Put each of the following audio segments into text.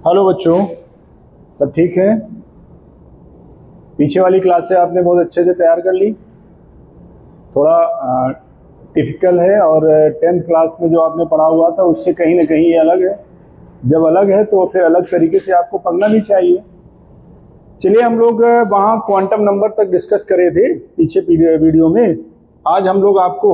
Hello बच्चों, सब ठीक है। पीछे वाली क्लासें आपने बहुत अच्छे से तैयार कर ली। थोड़ा टिपिकल है और 10th क्लास में जो आपने पढ़ा हुआ था उससे कहीं ना कहीं ये अलग है। जब अलग है तो फिर अलग तरीके से आपको पढ़ना भी चाहिए। चलिए, हम लोग वहाँ क्वांटम नंबर तक डिस्कस करे थे पीछे वीडियो में। आज हम लोग आपको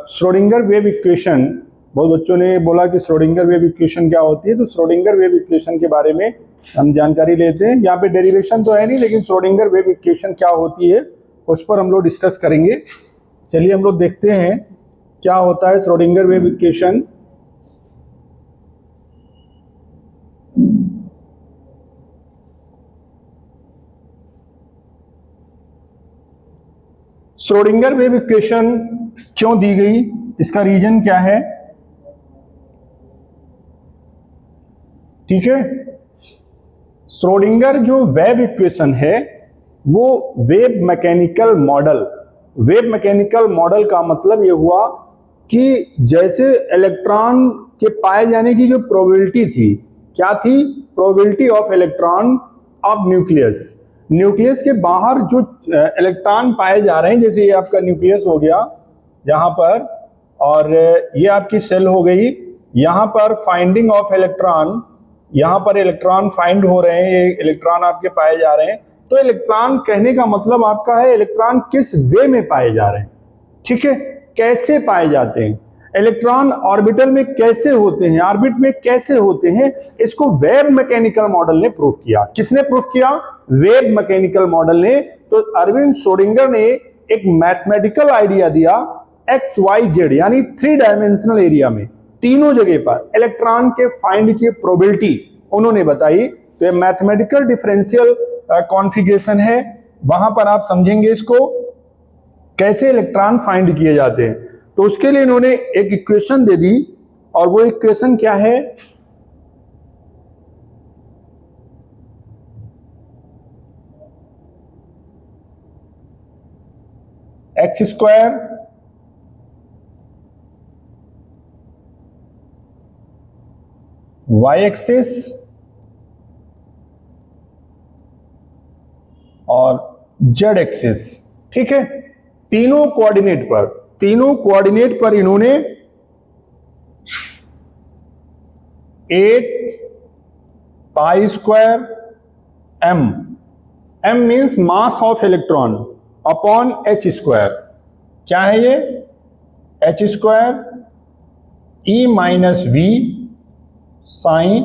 श्रोडिंगर वेव इक्वेशन, बहुत बच्चों ने बोला कि श्रोडिंगर वेव इक्वेशन क्या होती है, तो श्रोडिंगर वेव इक्वेशन के बारे में हम जानकारी लेते हैं। यहाँ पे डेरिवेशन तो है नहीं, लेकिन श्रोडिंगर वेव इक्वेशन क्या होती है उस पर हम लोग डिस्कस करेंगे। चलिए हम लोग देखते हैं क्या होता है Schrodinger wave equation. Schrodinger wave equation क्यों दी गई, इसका रीजन क्या है? ठीक है, श्रोडिंगर जो वेव इक्वेशन है वो वेव मैकेनिकल मॉडल का मतलब ये हुआ कि जैसे इलेक्ट्रॉन के पाए जाने की जो प्रोबेबिलिटी थी, क्या थी? Probability of electron of nucleus के बाहर जो इलेक्ट्रॉन पाए जा रहे हैं, जैसे ये आपका न्यूक्लियस हो गया यहाँ पर, और ये आपकी सेल हो गई। यहाँ पर फाइंडिंग ऑफ इलेक्ट्रॉन, यहाँ पर इलेक्ट्रॉन फाइंड हो रहे हैं, ये इलेक्ट्रॉन आपके पाए जा रहे हैं। तो इलेक्ट्रॉन कहने का मतलब आपका है इलेक्ट्रॉन किस वे में पाए जा रहे हैं। ठीक है, कैसे पाए जाते हैं इलेक्ट्रॉन, ऑर्बिटल में कैसे होते हैं, ऑर्बिट में कैसे होते हैं, इसको वेव मैकेनिकल मॉडल ने प्रूफ किया। किसने प्रूफ किया? वेव मैकेनिकल मॉडल ने। तो अरविंद श्रोडिंगर ने एक मैथमेटिकल आइडिया दिया, एक्स वाई जेड यानी 3 डायमेंशनल एरिया में, तीनों जगह पर इलेक्ट्रॉन के फाइंड की प्रोबेबिलिटी उन्होंने बताई। तो ये मैथमेटिकल डिफरेंशियल कॉन्फ़िगरेशन है, वहां पर आप समझेंगे इसको कैसे इलेक्ट्रॉन फाइंड किए जाते हैं। तो उसके लिए इन्होंने एक इक्वेशन दे दी, और वो इक्वेशन क्या है? एक्स स्क्वायर वाई एक्सिस और जेड एक्सिस। ठीक है, तीनों कोऑर्डिनेट पर इन्होंने 8 pi square m means mass of electron upon h square. क्या है ये? h square e minus v sine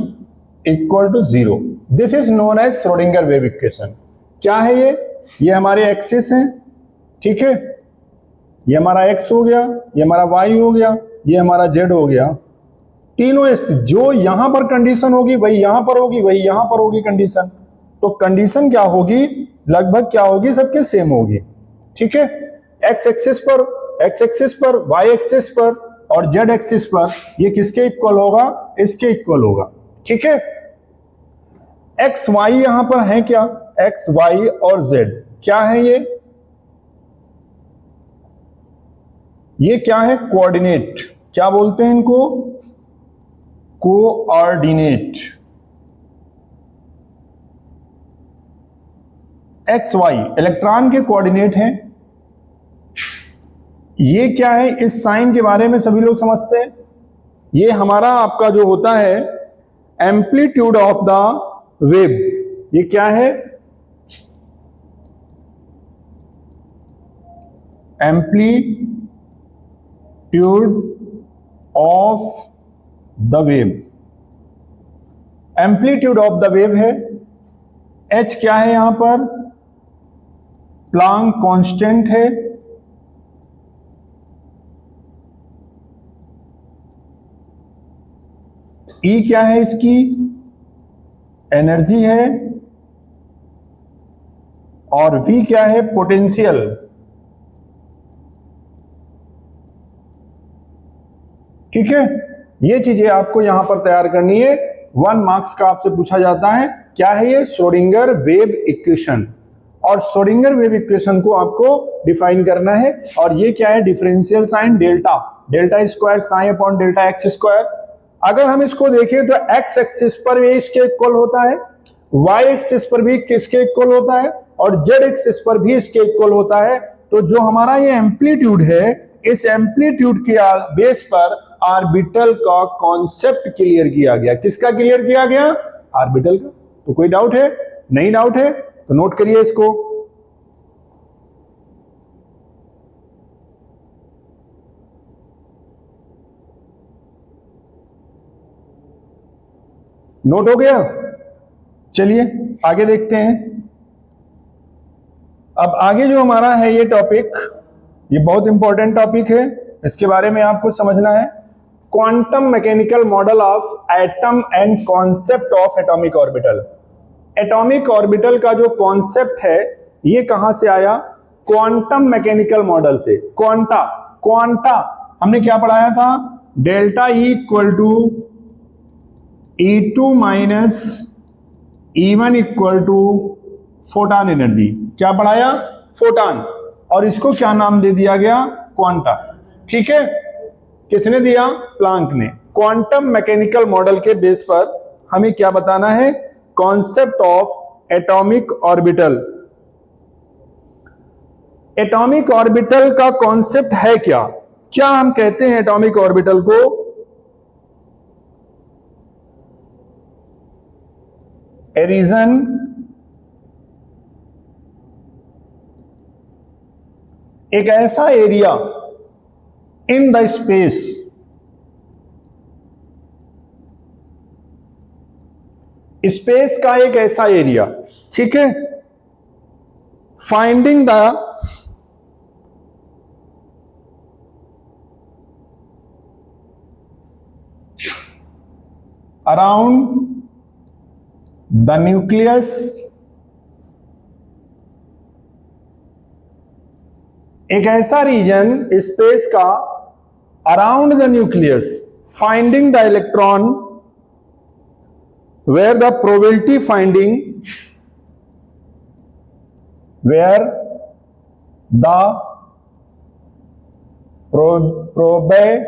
equal to 0। This is known as Schrodinger wave equation. क्या है ये? ये हमारे एक्सिस हैं। ठीक है, ये हमारा x हो गया, ये हमारा y हो गया, ये हमारा z हो गया। तीनों जो यहां पर कंडीशन होगी वही यहां पर होगी, वही यहां पर होगी कंडीशन। तो कंडीशन क्या होगी? लगभग क्या होगी? सबके सेम होगी। ठीक है, x एक्सिस पर, y एक्सिस पर और z एक्सिस पर ये किसके इक्वल होगा? इसके इक्वल होगा। ठीक है, x y यहां पर है क्या? x y और z क्या है ये क्या है? कोऑर्डिनेट। क्या बोलते हैं इनको? कोऑर्डिनेट। एक्स वाई इलेक्ट्रॉन के कोऑर्डिनेट हैं। ये क्या है? इस साइन के बारे में सभी लोग समझते हैं। ये हमारा आपका जो होता है एम्पलीट्यूड ऑफ द वेव। ये क्या है? Amplitude of the wave. Amplitude of the wave है। h क्या है? यहां पर प्लांक कांस्टेंट है। E क्या है? इसकी एनर्जी है। और V क्या है? पोटेंशियल। ठीक है, ये चीजें आपको यहां पर तैयार करनी है। 1 मार्क्स का आपसे पूछा जाता है। क्या है ये? Schrodinger wave equation. और श्रोडिंगर वेव इक्वेशन को आपको डिफाइन करना है। और ये क्या है? Differential sine delta, delta square sine upon delta x square. अगर हम इसको देखें तो एक्स एक्सिस पर भी इसके इक्वल होता है, वाई एक्सिस पर भी किसके इक्वल होता है, और जेड एक्सिस पर भी इसके इक्वल होता है। तो जो हमारा ये एम्पलीट्यूड है, इस एम्पलीट्यूड के बेस पर ऑर्बिटल का कॉन्सेप्ट क्लियर किया गया। किसका क्लियर किया गया? ऑर्बिटल का। तो कोई डाउट है? नहीं डाउट है तो नोट करिए इसको। नोट हो गया? चलिए आगे देखते हैं। अब आगे जो हमारा है ये टॉपिक, ये बहुत इंपॉर्टेंट टॉपिक है, इसके बारे में आपको समझना है। Quantum mechanical model of atom and concept of atomic orbital. Atomic orbital का जो कॉन्सेप्ट है ये कहां से आया? क्वांटम मैकेनिकल मॉडल से। क्वांटा, क्वांटा हमने क्या पढ़ाया था? Delta E equal to E2 minus E1 equal to photon energy. क्या पढ़ाया? फोटॉन। और इसको क्या नाम दे दिया गया? क्वांटा। ठीक है, किसने दिया? प्लांक ने। क्वांटम मैकेनिकल मॉडल के बेस पर हमें क्या बताना है? Concept of atomic orbital. Atomic orbital का कॉन्सेप्ट है क्या? क्या हम कहते हैं एटॉमिक ऑर्बिटल को? A region एक ऐसा area in the space, space का एक ऐसा एरिया, ठीक है, finding the around the nucleus, एक ऐसा रीजन स्पेस का around the nucleus, finding the electron, where the probability finding, where the probability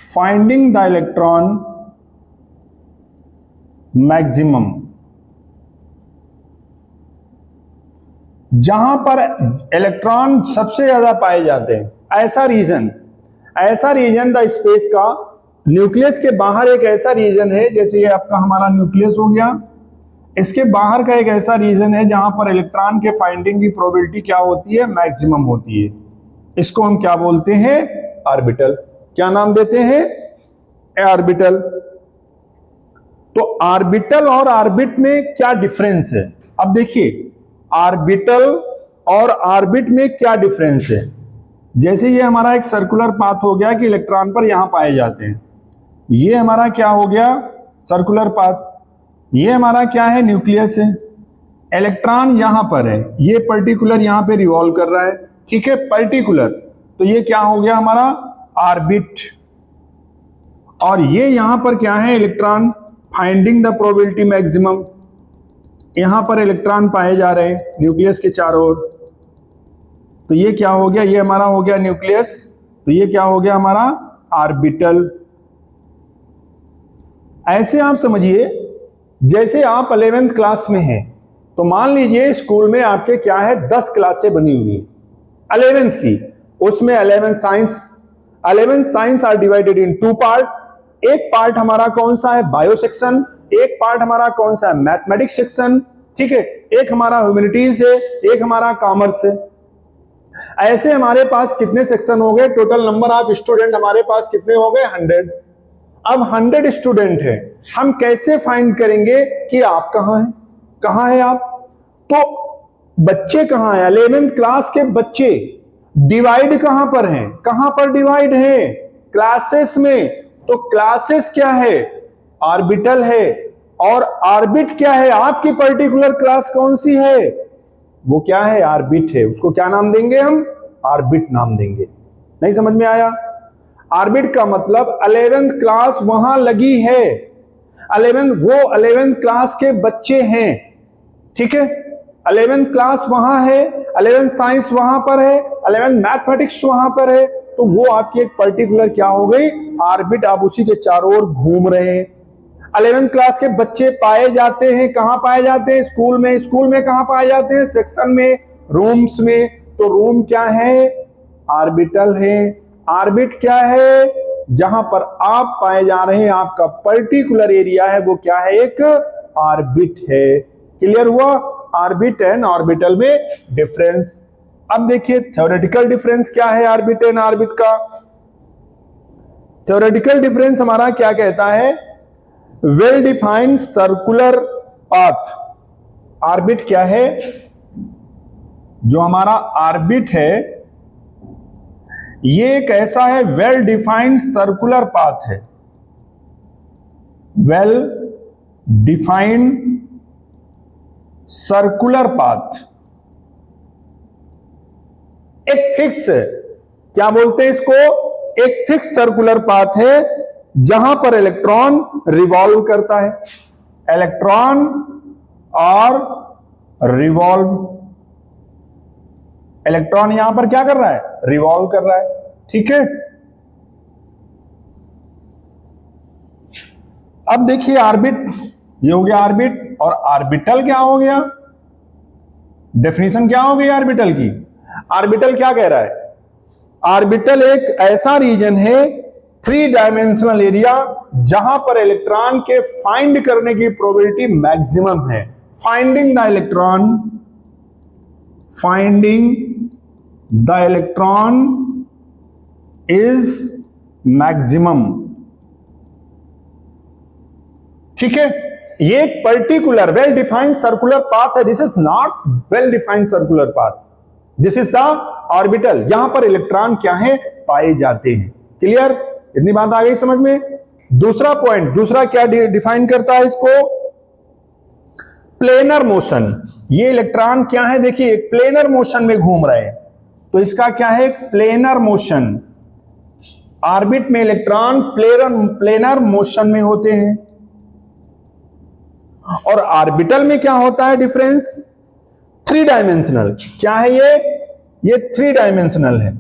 finding the electron maximum, जहां पर इलेक्ट्रॉन सबसे ज्यादा पाए जाते हैं, ऐसा रीजन द स्पेस का, न्यूक्लियस के बाहर एक ऐसा रीजन है, जैसे ये आपका हमारा न्यूक्लियस हो गया, इसके बाहर का एक ऐसा रीजन है जहां पर इलेक्ट्रॉन के फाइंडिंग की प्रोबेबिलिटी क्या होती है? मैक्सिमम होती है। इसको हम क्या बोलते हैं? ऑर्बिटल। क्या नाम देते हैं? ऑर्बिटल। तो ऑर्बिटल और ऑर्बिट में क्या डिफरेंस है? अब देखिए, ऑर्बिटल और ऑर्बिट में क्या डिफरेंस है। जैसे ये हमारा एक सर्कुलर पाथ हो गया कि इलेक्ट्रॉन पर यहां पाए जाते हैं, ये हमारा क्या हो गया? Circular path. ये हमारा क्या है? न्यूक्लियस है। इलेक्ट्रॉन यहां पर है, ये पर्टिकुलर यहां पे रिवॉल्व कर रहा है, ठीक है, पर्टिकुलर। तो ये क्या हो गया हमारा? ऑर्बिट। और ये यहां पर क्या है? Electron finding the probability maximum. यहां पर इलेक्ट्रॉन पाए जा रहे हैं न्यूक्लियस के चारों ओर। तो ये क्या हो गया? ये हमारा हो गया न्यूक्लियस। तो ये क्या हो गया हमारा? ऑर्बिटल। ऐसे आप समझिए, जैसे आप 11th क्लास में हैं, तो मान लीजिए स्कूल में आपके क्या है? 10 क्लासें बनी हुई है 11th की। उसमें 11 science are divided in 2 part. एक पार्ट हमारा कौन सा है? Bio section. एक पार्ट हमारा कौन सा है? मैथमेटिक्स सेक्शन, ठीक है। एक हमारा ह्यूमैनिटीज है, एक हमारा कॉमर्स है। ऐसे हमारे पास कितने सेक्शन हो गए? टोटल नंबर ऑफ स्टूडेंट हमारे पास कितने हो गए? 100। अब 100 स्टूडेंट हैं, हम कैसे फाइंड करेंगे कि आप कहां हैं? कहां है आप? तो बच्चे कहां हैं? 11th क्लास के बच्चे डिवाइड कहां पर हैं? कहां पर डिवाइड है? क्लासेस में। तो क्लासेस क्या है? ऑर्बिटल है। और ऑर्बिट क्या है? आपकी पर्टिकुलर क्लास कौन सी है? वो क्या है? ऑर्बिट है। उसको क्या नाम देंगे हम? ऑर्बिट नाम देंगे। नहीं समझ में आया? ऑर्बिट का मतलब 11th क्लास वहां लगी है, 11th क्लास के बच्चे हैं, ठीक है। 11th क्लास वहां है, 11th साइंस वहां पर है, 11th मैथमेटिक्स वहां पर है, तो वो आपकी एक पर्टिकुलर क्या हो गई, ऑर्बिट। आप उसी के चारों ओर घूम रहे हैं। 11th क्लास के बच्चे पाए जाते हैं, कहां पाए जाते हैं, स्कूल में। स्कूल में कहां पाए जाते हैं, सेक्शन में, रूम्स में। तो रूम क्या है, ऑर्बिटल है। ऑर्बिट क्या है, जहां पर आप पाए जा रहे हैं, आपका पर्टिकुलर एरिया है, वो क्या है, एक ऑर्बिट है। क्लियर हुआ, ऑर्बिट एंड ऑर्बिटल में डिफरेंस। अब देखिए थ्योरेटिकल डिफरेंस क्या है ऑर्बिट एंड ऑर्बिट का। थ्योरेटिकल डिफरेंस हमारा क्या कहता है, well defined circular path. Orbit क्या है, जो हमारा ऑर्बिट है ये एक ऐसा है वेल डिफाइंड सर्कुलर पाथ है। वेल डिफाइंड सर्कुलर पाथ, एक फिक्स, क्या बोलते हैं इसको, एक फिक्स सर्कुलर पाथ है जहां पर इलेक्ट्रॉन रिवॉल्व करता है। इलेक्ट्रॉन और रिवॉल्व, इलेक्ट्रॉन यहां पर क्या कर रहा है, रिवॉल्व कर रहा है। ठीक है, अब देखिए ऑर्बिट, ये हो गया ऑर्बिट। और ऑर्बिटल क्या हो गया, डेफिनेशन क्या हो गई ऑर्बिटल की। ऑर्बिटल क्या कह रहा है, ऑर्बिटल एक ऐसा रीजन है, 3 डायमेंशनल एरिया, जहां पर इलेक्ट्रॉन के फाइंड करने की प्रोबेबिलिटी मैक्सिमम है। Finding the electron, finding the electron is maximum. ठीक है, ये एक particular well defined circular path है। This is not well defined circular path, this is the orbital. यहां पर इलेक्ट्रॉन क्या है, पाए जाते हैं। क्लियर, इतनी बात आ गई समझ में। दूसरा पॉइंट, दूसरा क्या डिफाइन करता है इसको, प्लेनर मोशन। ये इलेक्ट्रॉन क्या है, देखिए प्लेनर मोशन में घूम रहे हैं, तो इसका क्या है, प्लेनर मोशन। ऑर्बिट में इलेक्ट्रॉन प्लेनर मोशन में होते हैं। और ऑर्बिटल में क्या होता है डिफरेंस, 3 डायमेंशनल। क्या है ये 3 डायमेंशनल है।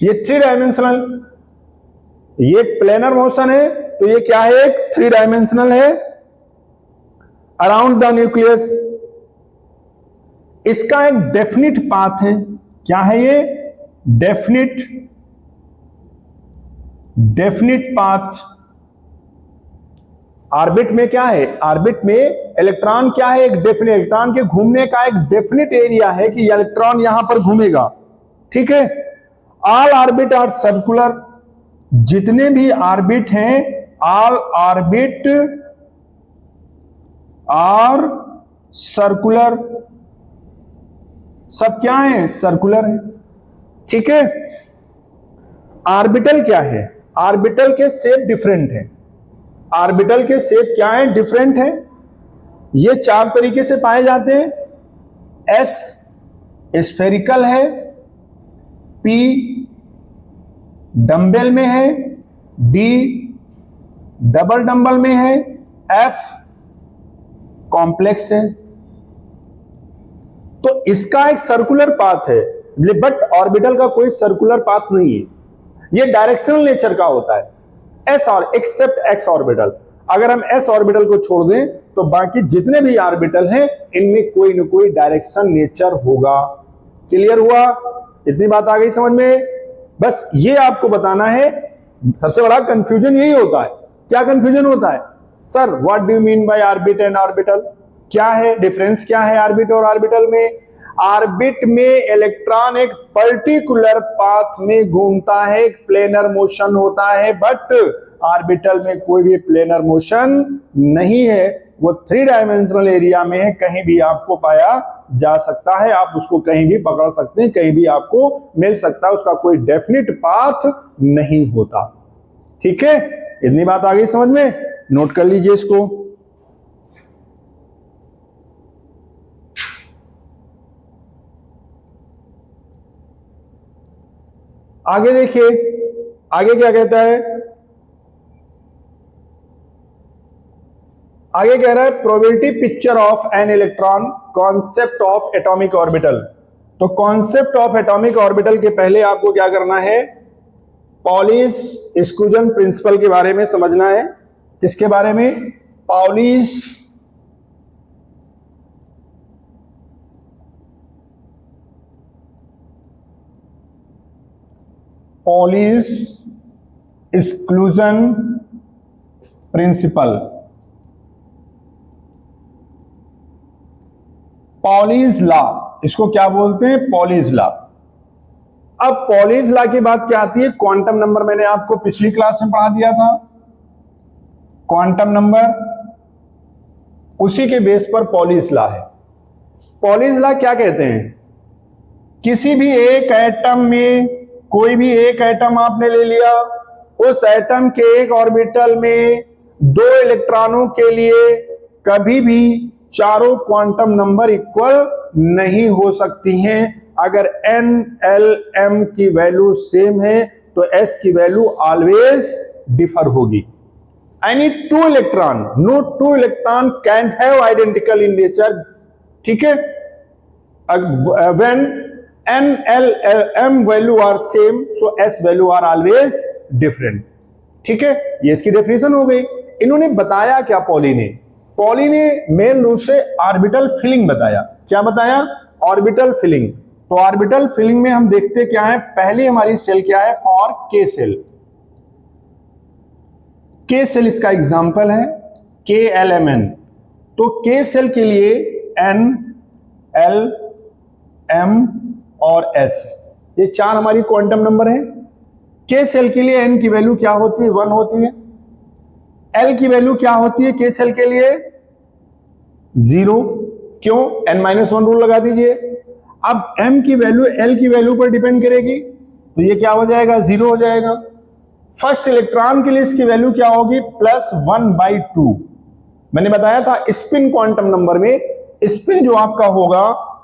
ये 3 डायमेंशनल, ये प्लेनर मोशन है, तो ये क्या है, एक 3 डायमेंशनल है अराउंड द न्यूक्लियस। इसका एक डेफिनिट पाथ है। क्या है ये, डेफिनिट पाथ। ऑर्बिट में क्या है, ऑर्बिट में इलेक्ट्रॉन क्या है, एक डेफिनिट, इलेक्ट्रॉन के घूमने का एक डेफिनिट एरिया है कि इलेक्ट्रॉन यहां पर घूमेगा। ठीक है, ऑल ऑर्बिट आर सर्कुलर, जितने भी ऑर्बिट हैं, ऑल ऑर्बिट आर सर्कुलर, सब क्या है, सर्कुलर है। ठीक है, ऑर्बिटल क्या है, ऑर्बिटल के शेप डिफरेंट है। ऑर्बिटल के शेप क्या है, डिफरेंट है। ये 4 तरीके से पाए जाते हैं। एस स्फेरिकल है, पी डंबल में है, डी डबल डंबल में है, एफ कॉम्प्लेक्स है। तो इसका एक सर्कुलर पाथ है, बट ऑर्बिटल का कोई सर्कुलर पाथ नहीं है, ये डायरेक्शनल नेचर का होता है। एस और एक्सेप्ट एक्स ऑर्बिटल, अगर हम एस ऑर्बिटल को छोड़ दें तो बाकी जितने भी ऑर्बिटल हैं इनमें कोई ना कोई डायरेक्शन नेचर होगा। क्लियर हुआ, इतनी बात आ गई समझ में। बस ये आपको बताना है, सबसे बड़ा कंफ्यूजन यही होता है। क्या कंफ्यूजन होता है, sir what do you mean by orbit and orbital, क्या है डिफरेंस, क्या है ऑर्बिट और ऑर्बिटल में। ऑर्बिट में इलेक्ट्रॉन एक पर्टिकुलर पाथ में घूमता है, एक प्लेनर मोशन होता है, बट ऑर्बिटल में कोई भी प्लेनर मोशन नहीं है। वो 3 डायमेंशनल एरिया में है, कहीं भी आपको पाया जा सकता है, आप उसको कहीं भी पकड़ सकते हैं, कहीं भी आपको मिल सकता है, उसका कोई डेफिनिट पाथ नहीं होता। ठीक है, इतनी बात आ गई समझ में, नोट कर लीजिए इसको। आगे देखिए, आगे क्या कहता है, आगे कह रहा है probability picture of an electron concept of atomic orbital. तो कॉन्सेप्ट ऑफ एटॉमिक ऑर्बिटल के पहले आपको क्या करना है, पॉलिश एक्सक्लूजन प्रिंसिपल के बारे में समझना है। किसके बारे में? Polish exclusion principle, Pauli's law, इसको क्या बोलते हैं? Pauli's law. अब पॉलीज लॉ की बात क्या आती है? क्वांटम नंबर मैंने आपको पिछली क्लास में पढ़ा दिया था, क्वांटम नंबर, उसी के बेस पर पॉलीज लॉ है। पॉलीज लॉ क्या कहते हैं? किसी भी एक एटम में, कोई भी एक एटम आपने ले लिया, उस एटम के एक ऑर्बिटल में दो इलेक्ट्रॉनों के लिए कभी भी चारों क्वांटम नंबर इक्वल नहीं हो सकती हैं। अगर n, l, m की वैल्यू सेम है तो s की वैल्यू ऑलवेज डिफर होगी। Any two electron, no two electron can have identical in nature, ठीक है। When n, l, m value are same so s value are always different, ठीक है। ये इसकी डेफिनेशन हो गई। इन्होंने बताया क्या पॉली ने? पॉली ने मेन रूप से ऑर्बिटल फिलिंग बताया। क्या बताया? Orbital filling. तो ऑर्बिटल फिलिंग में हम देखते क्या है, पहली हमारी सेल क्या है? फॉर के सेल। के सेल इसका एग्जांपल है, KLMN। तो के सेल के लिए N, L, M और S, ये चार हमारी क्वांटम नंबर है। के सेल के लिए N की वैल्यू क्या होती है? 1 होती है। L की वैल्यू क्या होती है के सेल के लिए? 0। क्यों? n-1 रूल लगा दीजिए। अब M की वैल्यू L की वैल्यू पर डिपेंड करेगी, तो ये क्या हो जाएगा? 0 हो जाएगा। फर्स्ट इलेक्ट्रॉन के लिए इसकी वैल्यू क्या होगी? +1/2। मैंने बताया था स्पिन क्वांटम नंबर में, स्पिन जो आपका होगा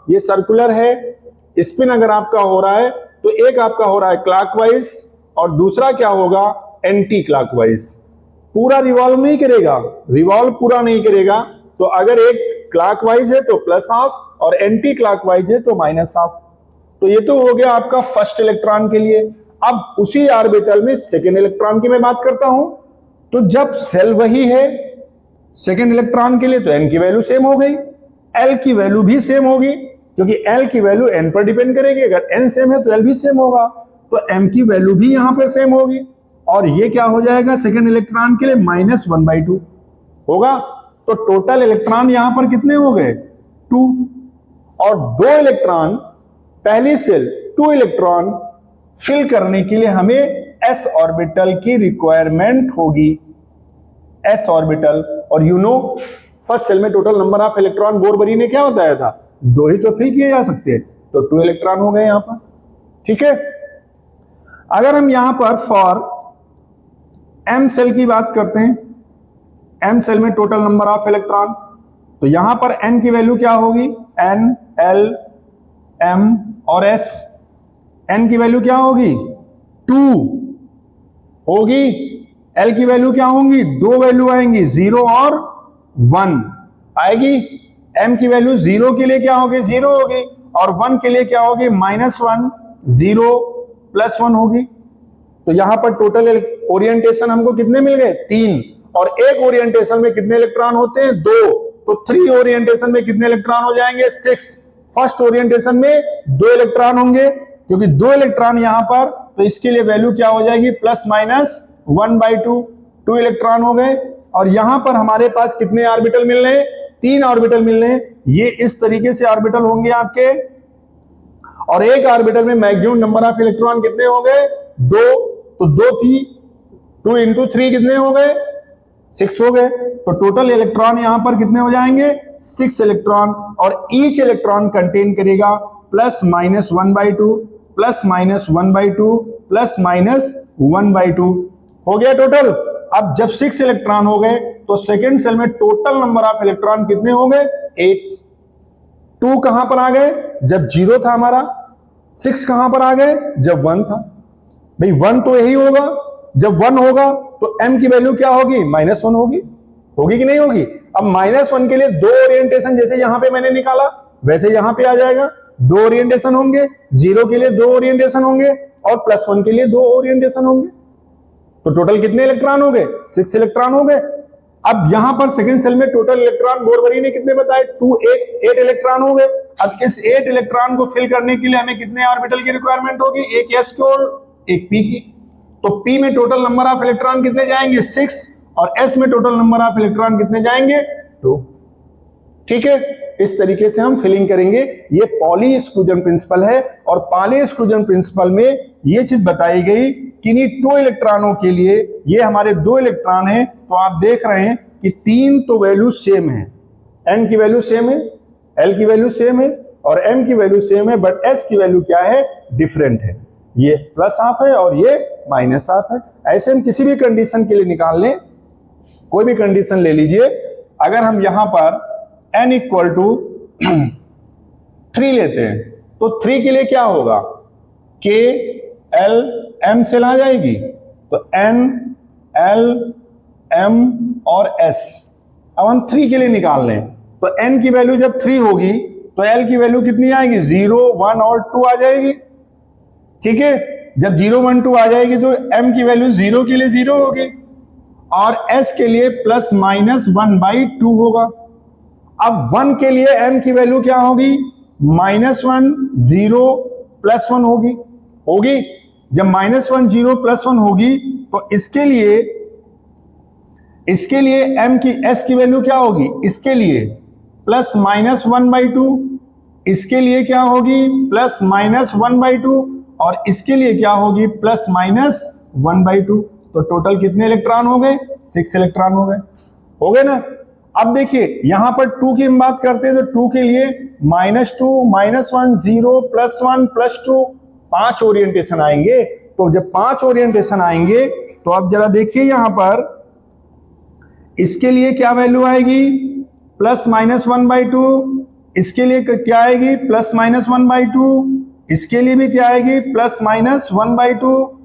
ये सर्कुलर है। स्पिन अगर आपका हो रहा है तो एक आपका हो रहा है क्लॉकवाइज और दूसरा क्या होगा? Anti clockwise. पूरा रिवॉल्व नहीं करेगा, रिवॉल्व पूरा नहीं करेगा। तो अगर एक क्लॉकवाइज है तो +½ और एंटी क्लॉकवाइज है तो -½। तो ये तो हो गया आपका फर्स्ट इलेक्ट्रॉन के लिए। अब उसी ऑर्बिटल में सेकेंड इलेक्ट्रॉन की मैं बात करता हूं। तो जब सेल वही है सेकेंड इलेक्ट्रॉन के लिए तो n की वैल्यू सेम हो गई, l की वैल्यू भी सेम होगी, क्योंकि l की वैल्यू n पर डिपेंड करेगी। अगर n सेम है तो l भी सेम होगा, तो m की वैल्यू भी यहां पर सेम होगी। और ये क्या हो जाएगा? सेकेंड इलेक्ट्रॉन के लिए -1/2 होगा। तो टोटल इलेक्ट्रॉन यहां पर कितने हो गए? 2। और 2 इलेक्ट्रॉन, पहली सेल 2 इलेक्ट्रॉन फिल करने के लिए हमें s ऑर्बिटल की रिक्वायरमेंट होगी, s ऑर्बिटल। और यू नो फर्स्ट सेल में टोटल नंबर ऑफ इलेक्ट्रॉन बोर-बरी ने क्या बताया था? 2 ही तो फिल किए जा सकते हैं, तो 2 इलेक्ट्रॉन हो गए यहां पर, ठीक है। अगर हम यहां पर फॉर m सेल की बात करते हैं, m सेल में टोटल नंबर ऑफ इलेक्ट्रॉन, तो यहां पर n की वैल्यू क्या होगी? n, l, m और s। n की वैल्यू क्या होगी? 2 होगी। l की वैल्यू क्या होंगी? 2 वैल्यू आएंगी, 0 और 1 आएगी। m की वैल्यू 0 के लिए क्या होगी? 0 होगी, और 1 के लिए क्या होगी? -1, 0 + 1 होगी। तो यहां पर टोटल ओरिएंटेशन हमको कितने मिल गए? 3। और एक ओरिएंटेशन में कितने इलेक्ट्रॉन होते हैं? 2। तो 3 ओरिएंटेशन में कितने इलेक्ट्रॉन हो जाएंगे? 6। फर्स्ट ओरिएंटेशन में 2 इलेक्ट्रॉन होंगे, क्योंकि 2 इलेक्ट्रॉन यहां पर, तो इसके लिए वैल्यू क्या हो जाएगी? +-1/2, 2 इलेक्ट्रॉन हो गए। और यहां पर हमारे पास कितने ऑर्बिटल मिल रहे हैं? 3 ऑर्बिटल मिल रहे हैं। ये इस तरीके से ऑर्बिटल होंगे आपके, और एक ऑर्बिटल में मैक्सिमम नंबर ऑफ इलेक्ट्रॉन कितने हो गए? 2। तो 2 थी, 2 × 3 कितने हो गए? 6 हो गए। तो टोटल इलेक्ट्रॉन यहां पर कितने हो जाएंगे? 6 इलेक्ट्रॉन। और ईच इलेक्ट्रॉन कंटेन करेगा +-1/2, +-1/2, +-1/2 हो गया टोटल। अब जब 6 इलेक्ट्रॉन हो गए तो सेकेंड सेल में टोटल नंबर ऑफ इलेक्ट्रॉन कितने हो गए? 8। 2 कहां पर आ गए? जब 0 था हमारा। 6 कहां पर आ गए? जब 1 था। भाई 1 तो यही होगा, जब 1 होगा तो m की वैल्यू क्या होगी? -1 होगी। होगी कि नहीं होगी? अब -1 के लिए दो ओरिएंटेशन, जैसे यहां पे मैंने निकाला वैसे यहां पे आ जाएगा, दो ओरिएंटेशन होंगे, 0 के लिए दो ओरिएंटेशन होंगे और +1 के लिए दो ओरिएंटेशन होंगे। तो टोटल कितने इलेक्ट्रॉन हो गए? 6 इलेक्ट्रॉन हो गए। अब यहां पर सेकंड सेल में टोटल इलेक्ट्रॉन बोरबरी ने कितने बताए? 8 इलेक्ट्रॉन हो गए। अब इस 8 इलेक्ट्रॉन को फिल करने के लिए हमें कितने ऑर्बिटल की रिक्वायरमेंट होगी? एक s की और एक p की। तो p में टोटल नंबर ऑफ इलेक्ट्रॉन कितने जाएंगे? 6, और s में टोटल नंबर ऑफ इलेक्ट्रॉन कितने जाएंगे? 2। ठीक है, इस तरीके से हम फिलिंग करेंगे। ये पॉली एक्सक्लूजन प्रिंसिपल है, और पॉली एक्सक्लूजन प्रिंसिपल में ये चीज बताई गई कि इन्हीं 2 इलेक्ट्रॉनों के लिए, ये हमारे 2 इलेक्ट्रॉन हैं, तो आप देख रहे हैं कि 3 तो वैल्यू सेम है, n की वैल्यू सेम है, l की वैल्यू सेम है और m की वैल्यू सेम है, बट s की वैल्यू क्या है? डिफरेंट है। ये +½ है और ये -½ है। ऐसे हम किसी भी कंडीशन के लिए निकाल लें, कोई भी कंडीशन ले लीजिए। अगर हम यहां पर n = 3 लेते हैं तो 3 के लिए क्या होगा? k l m से ला जाएगी, तो n l m और s। अब हम 3 के लिए निकाल लें तो n की वैल्यू जब 3 होगी तो l की वैल्यू कितनी आएगी? 0, 1 और 2 आ जाएगी। ठीक है, जब 0, 1, 2 आ जाएगी तो m की वैल्यू 0 के लिए 0 होगी और s के लिए ±1/2 होगा। अब 1 के लिए m की वैल्यू क्या होगी? -1, 0, +1 होगी। जब -1, 0, +1 होगी तो इसके लिए m की s की वैल्यू क्या होगी? इसके लिए +-1/2, इसके लिए क्या होगी? +-1/2 और इसके लिए क्या होगी? +-1/2। तो टोटल कितने इलेक्ट्रॉन हो गए? 6 इलेक्ट्रॉन हो गए ना। अब देखिए यहां पर 2 की हम बात करते हैं तो 2 के लिए -2, -1, 0, +1, +2 5 ओरिएंटेशन आएंगे। तो जब 5 ओरिएंटेशन आएंगे तो आप जरा देखिए यहां पर इसके लिए क्या वैल्यू आएगी? +-1/2। इसके लिए क्या आएगी? +-1/2। इसके लिए भी क्या आएगी? +-1/2।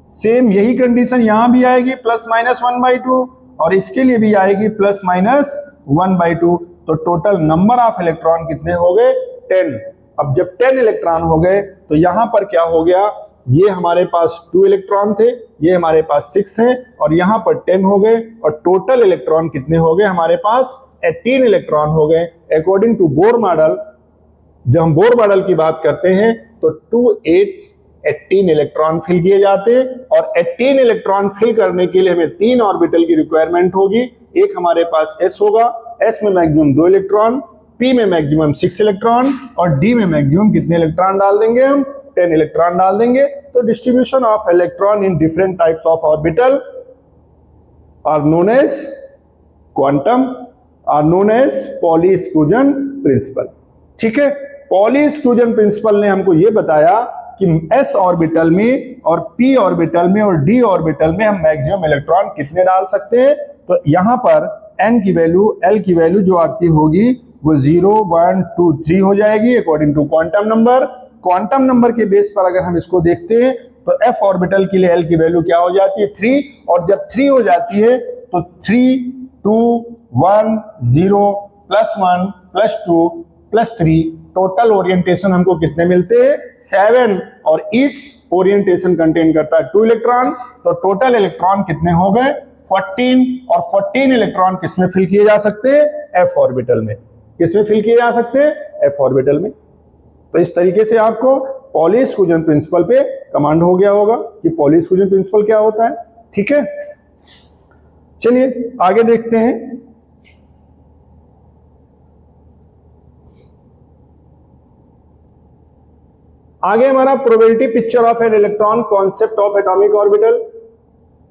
सेम यही कंडीशन यहां भी आएगी, +-1/2 और इसके लिए भी आएगी +-1/2। तो टोटल नंबर ऑफ इलेक्ट्रॉन कितने हो गए? 10। अब जब 10 इलेक्ट्रॉन हो गए तो यहां पर क्या हो गया? ये हमारे पास 2 इलेक्ट्रॉन थे, ये हमारे पास 6 हैं और यहां पर 10 हो गए और टोटल इलेक्ट्रॉन कितने हो गए? हमारे पास 18 इलेक्ट्रॉन हो गए अकॉर्डिंग टू बोर मॉडल। जब हम बोर मॉडल की बात करते हैं तो 2, 8, 18 इलेक्ट्रॉन फिल किए जाते हैं और 18 इलेक्ट्रॉन फिल करने के लिए हमें 3 ऑर्बिटल की रिक्वायरमेंट होगी। एक हमारे पास s होगा, s में मैक्सिमम 2 इलेक्ट्रॉन, p में मैक्सिमम 6 इलेक्ट्रॉन और d में मैक्सिमम कितने इलेक्ट्रॉन डाल देंगे? हम 10 इलेक्ट्रॉन डाल देंगे। तो distribution of electron in different types of orbital are known as Pauli exclusion principle. ठीक है, पॉली एक्सक्लूजन प्रिंसिपल ने हमको ये बताया कि s ऑर्बिटल में और p ऑर्बिटल में और d ऑर्बिटल में हम मैक्सिमम इलेक्ट्रॉन कितने डाल सकते हैं। तो यहां पर n की वैल्यू, l की वैल्यू जो आपकी होगी वो 0, 1, 2, 3 हो जाएगी according to quantum number. Quantum number के बेस पर अगर हम इसको देखते हैं तो f ऑर्बिटल के लिए l की वैल्यू क्या हो जाती है? 3। और जब 3 हो जाती है तो 3, 2, 1, 0, +1, +2, +3 टोटल ओरिएंटेशन हमको कितने मिलते हैं? 7। और ईच ओरिएंटेशन कंटेन करता है 2 इलेक्ट्रॉन। तो टोटल इलेक्ट्रॉन कितने हो गए? 14। और 14 इलेक्ट्रॉन किसमें फिल किए जा सकते हैं? f ऑर्बिटल में। किसमें फिल किए जा सकते हैं? f ऑर्बिटल में। तो इस तरीके से आपको पॉली एक्सक्लूजन प्रिंसिपल पे कमांड हो गया होगा कि पॉली एक्सक्लूजन प्रिंसिपल क्या होता है। ठीक है, चलिए आगे देखते हैं। आगे हमारा probability picture of an electron, concept of atomic orbital,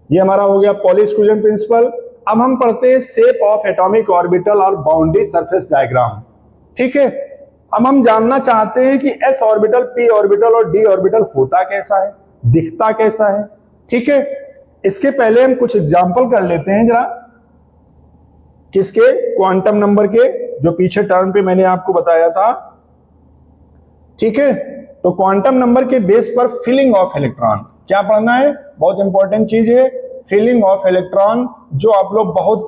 ये हमारा हो गया पॉली एक्सक्लूजन प्रिंसिपल। अब हम पढ़ते हैं शेप ऑफ एटॉमिक ऑर्बिटल और बाउंड्री सरफेस डायग्राम। ठीक है, अब हम जानना चाहते हैं कि s ऑर्बिटल, p ऑर्बिटल और d ऑर्बिटल होता कैसा है, दिखता कैसा है। ठीक है, इसके पहले हम कुछ एग्जांपल कर लेते हैं जरा, किसके? क्वांटम नंबर के, जो पीछे टर्म पे मैंने आपको बताया था। ठीक है, तो क्वांटम नंबर के बेस पर फिलिंग ऑफ इलेक्ट्रॉन क्या पढ़ना है? बहुत इंपॉर्टेंट चीज है फिलिंग ऑफ इलेक्ट्रॉन, जो आप लोग बहुत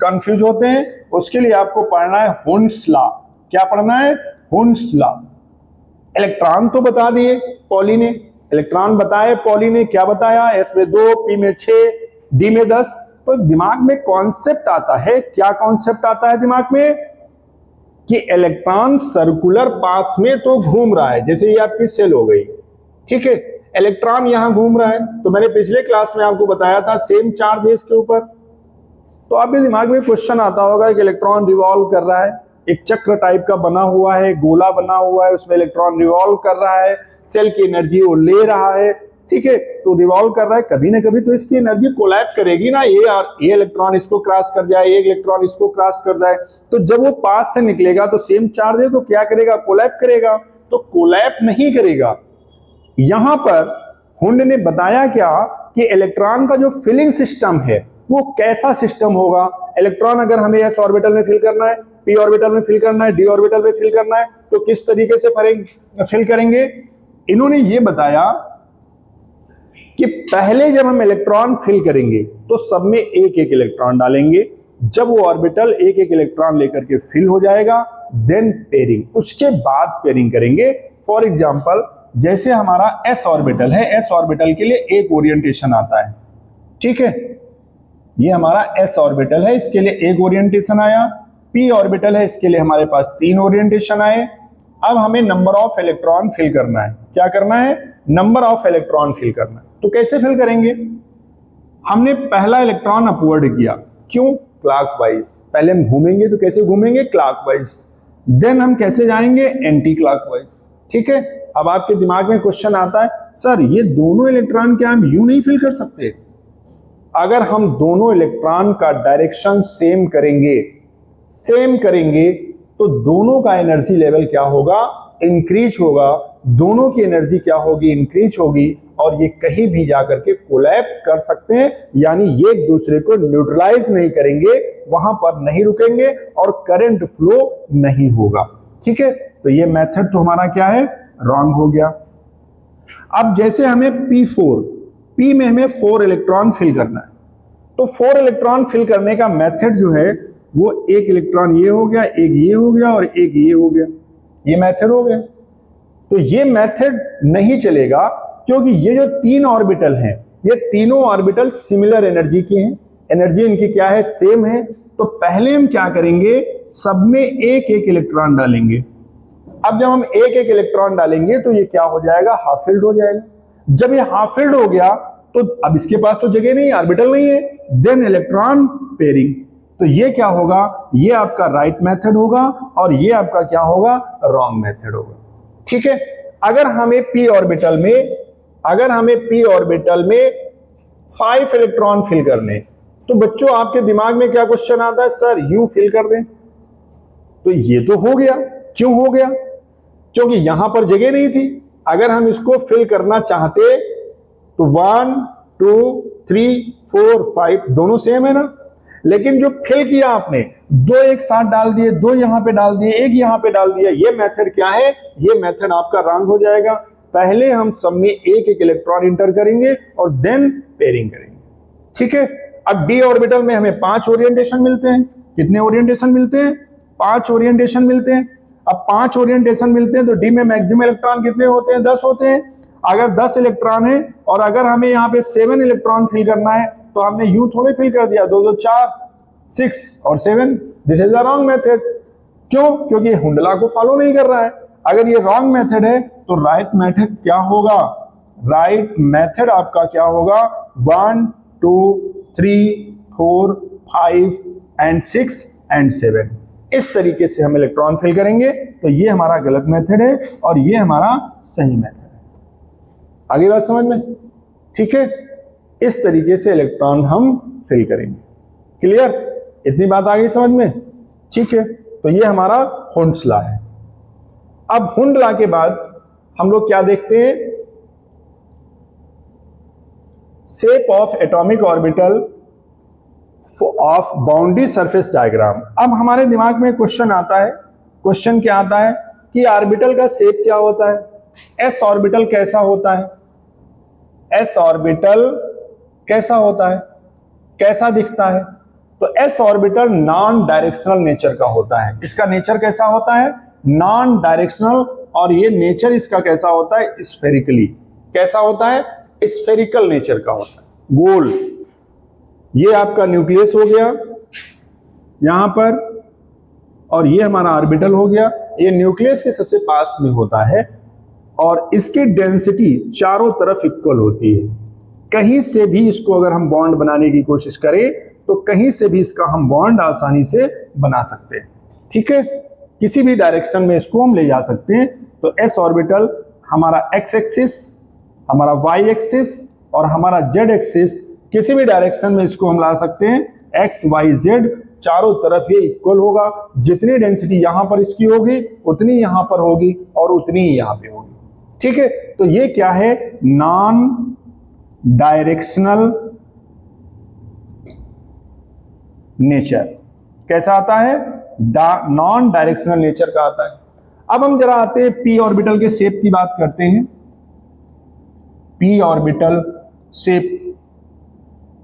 कंफ्यूज होते हैं, उसके लिए आपको पढ़ना है हुंड्स लॉ। क्या पढ़ना है? Hund's law. इलेक्ट्रॉन तो बता दिए पॉली ने, इलेक्ट्रॉन बताए पॉली ने, क्या बताया? s में 2, p में 6, d में 10। तो दिमाग में कॉन्सेप्ट आता है, क्या कॉन्सेप्ट आता है दिमाग में? कि इलेक्ट्रॉन सर्कुलर पाथ में तो घूम रहा है, जैसे ये आपकी सेल हो गई, ठीक है, इलेक्ट्रॉन यहां घूम रहा है। तो मैंने पिछले क्लास में आपको बताया था सेम चार्ज है इसके ऊपर। तो आपके दिमाग में क्वेश्चन आता होगा कि इलेक्ट्रॉन रिवॉल्व कर रहा है, एक चक्र टाइप का बना हुआ है, गोला बना हुआ है, उसमें इलेक्ट्रॉन रिवॉल्व कर रहा है, सेल की एनर्जी वो ले रहा है, ठीक है, तो रिवॉल्व कर रहा है, कभी ना कभी तो इसकी एनर्जी कोलैप्स करेगी ना, ये इलेक्ट्रॉन इसको क्रॉस कर जाए, एक इलेक्ट्रॉन इसको क्रॉस कर जाए, तो जब वो पास से निकलेगा तो सेम चार्ज है तो क्या करेगा? कोलैप्स करेगा। तो कोलैप्स नहीं करेगा। यहां पर हुंड ने बताया क्या कि इलेक्ट्रॉन का जो फिलिंग सिस्टम है वो कैसा सिस्टम होगा। इलेक्ट्रॉन अगर हमें s ऑर्बिटल में फिल करना है, p ऑर्बिटल में फिल करना है, d ऑर्बिटल में फिल करना है, तो किस तरीके से फिल करेंगे? इन्होंने ये बताया कि पहले जब हम इलेक्ट्रॉन फिल करेंगे तो सब में एक एक इलेक्ट्रॉन डालेंगे, जब वो ऑर्बिटल एक एक इलेक्ट्रॉन लेकर के फिल हो जाएगा देन पेयरिंग, उसके बाद पेयरिंग करेंगे। फॉर एग्जांपल जैसे हमारा s ऑर्बिटल है, s ऑर्बिटल के लिए एक ओरिएंटेशन आता है, ठीक है, ये हमारा s ऑर्बिटल है, इसके लिए एक ओरिएंटेशन आया, p ऑर्बिटल है, इसके लिए हमारे पास 3 ओरिएंटेशन आए। अब हमें नंबर ऑफ इलेक्ट्रॉन फिल करना है। क्या करना है? नंबर ऑफ इलेक्ट्रॉन फिल करना है। तो कैसे फिल करेंगे? हमने पहला इलेक्ट्रॉन अपवर्ड किया, क्यों? क्लॉकवाइज। पहले हम घूमेंगे तो कैसे घूमेंगे? क्लॉकवाइज। देन हम कैसे जाएंगे? एंटी क्लॉकवाइज, ठीक है। अब आपके दिमाग में क्वेश्चन आता है, सर ये दोनों इलेक्ट्रॉन क्या हम यूं नहीं फिल कर सकते? अगर हम दोनों इलेक्ट्रॉन का डायरेक्शन सेम करेंगे तो दोनों का एनर्जी लेवल क्या होगा? इंक्रीज होगा। दोनों की एनर्जी क्या होगी? इंक्रीज होगी, और ये कहीं भी जाकर के कोलैप्स कर सकते हैं, यानी ये एक दूसरे को न्यूट्रलाइज नहीं करेंगे, वहां पर नहीं रुकेंगे और करंट फ्लो नहीं होगा, ठीक है। तो ये मेथड तो हमारा क्या है? रॉन्ग हो गया। अब जैसे हमें P में हमें 4 इलेक्ट्रॉन फिल करना है, तो 4 इलेक्ट्रॉन फिल करने का मेथड जो है वो एक इलेक्ट्रॉन ये हो गया, एक ये हो गया और एक ये हो गया, ये मेथड हो गया। तो ये मेथड नहीं चलेगा, क्योंकि ये जो 3 ऑर्बिटल हैं, ये तीनों ऑर्बिटल सिमिलर एनर्जी की हैं, एनर्जी इनकी क्या है? सेम है। तो पहले हम क्या करेंगे? सब में एक एक इलेक्ट्रॉन डालेंगे। अब जब हम एक एक इलेक्ट्रॉन डालेंगे तो ये क्या हो जाएगा? हाफ फिल्ड हो जाएगा। जब ये हाफ फिल्ड हो गया तो अब इसके पास तो जगह नहीं, ऑर्बिटल नहीं है, देन इलेक्ट्रॉन पेयरिंग। तो ये क्या होगा? ये आपका राइट मेथड होगा और ये आपका क्या होगा? रॉन्ग मेथड होगा, ठीक है। अगर हमें p ऑर्बिटल में 5 इलेक्ट्रॉन फिल करने, तो बच्चों आपके दिमाग में क्या क्वेश्चन आता है? सर यूं फिल कर दें, तो ये तो हो गया। क्यों हो गया? क्योंकि यहां पर जगह नहीं थी। अगर हम इसको फिल करना चाहते तो 1 2 3 4 5 दोनों सेम है ना, लेकिन जो फिल किया आपने, 2 एक साथ डाल दिए, 2 यहां पे डाल दिए, 1 यहां पे डाल दिया, ये मेथड क्या है? ये मेथड आपका रॉन्ग हो जाएगा। पहले हम सब में एक एक इलेक्ट्रॉन इंटर करेंगे और देन पेयरिंग करेंगे, ठीक है। अब d ऑर्बिटल में हमें 5 ओरिएंटेशन मिलते हैं। कितने ओरिएंटेशन मिलते हैं? 5 ओरिएंटेशन मिलते हैं। अब 5 ओरिएंटेशन मिलते हैं तो d में मैक्सिमम इलेक्ट्रॉन कितने होते हैं? 10 होते हैं। अगर 10 इलेक्ट्रॉन है और अगर हमें यहाँ पे 7 इलेक्ट्रॉन फिल करना है, तो हमने यूं थोड़े फिल कर दिया, 2 2 4 6 और 7। This is the wrong method. क्यों? क्योंकि ये हुंडला को फॉलो नहीं कर रहा है। अगर ये रॉन्ग मेथड है तो राइट मेथड क्या होगा? राइट मेथड आपका क्या होगा? 1 2 3 4 5 एंड 6 एंड 7। इस तरीके से हम इलेक्ट्रॉन फिल करेंगे, तो ये हमारा गलत मेथड है और ये हमारा सही मेथड है। आगे बात समझ में? ठीक है, इस तरीके से इलेक्ट्रॉन हम फिल करेंगे। क्लियर? इतनी बात आ गई समझ में? ठीक है, तो ये हमारा हुंड्स लॉ है। अब हुंड लॉ के बाद हम लोग क्या देखते हैं? Shape of atomic orbital of boundary surface diagram. अब हमारे दिमाग में क्वेश्चन आता है, क्वेश्चन क्या आता है कि ऑर्बिटल का शेप क्या होता है? एस ऑर्बिटल कैसा होता है? एस ऑर्बिटल कैसा होता है? कैसा दिखता है? तो S orbital non directional nature का होता है। इसका नेचर कैसा होता है? Non directional. और ये नेचर इसका कैसा होता है? स्फेरिकली। कैसा होता है? स्फेरिकल नेचर का होता है, गोल। ये आपका न्यूक्लियस हो गया यहां पर, और ये हमारा ऑर्बिटल हो गया। ये न्यूक्लियस के सबसे पास में होता है और इसकी डेंसिटी चारों तरफ इक्वल होती है। कहीं से भी इसको अगर हम बॉन्ड बनाने की कोशिश करें तो कहीं से भी इसका हम बॉन्ड आसानी से बना सकते हैं। ठीक है, किसी भी डायरेक्शन में इसको हम ले जा सकते हैं। तो एस ऑर्बिटल हमारा एक्स एक्सिस, हमारा वाई एक्सिस और हमारा जेड एक्सिस, किसी भी डायरेक्शन में इसको हम ला सकते हैं। एक्स वाई जेड चारों तरफ ये इक्वल होगा। जितनी डेंसिटी यहां पर इसकी होगी उतनी यहां पर होगी और उतनी ही यहां पे होगी। ठीक है, तो ये क्या है? Non directional nature. कैसा आता है? नॉन डायरेक्शनल नेचर का आता है। अब हम जरा आते हैं पी ऑर्बिटल के शेप की बात करते हैं। पी ऑर्बिटल शेप,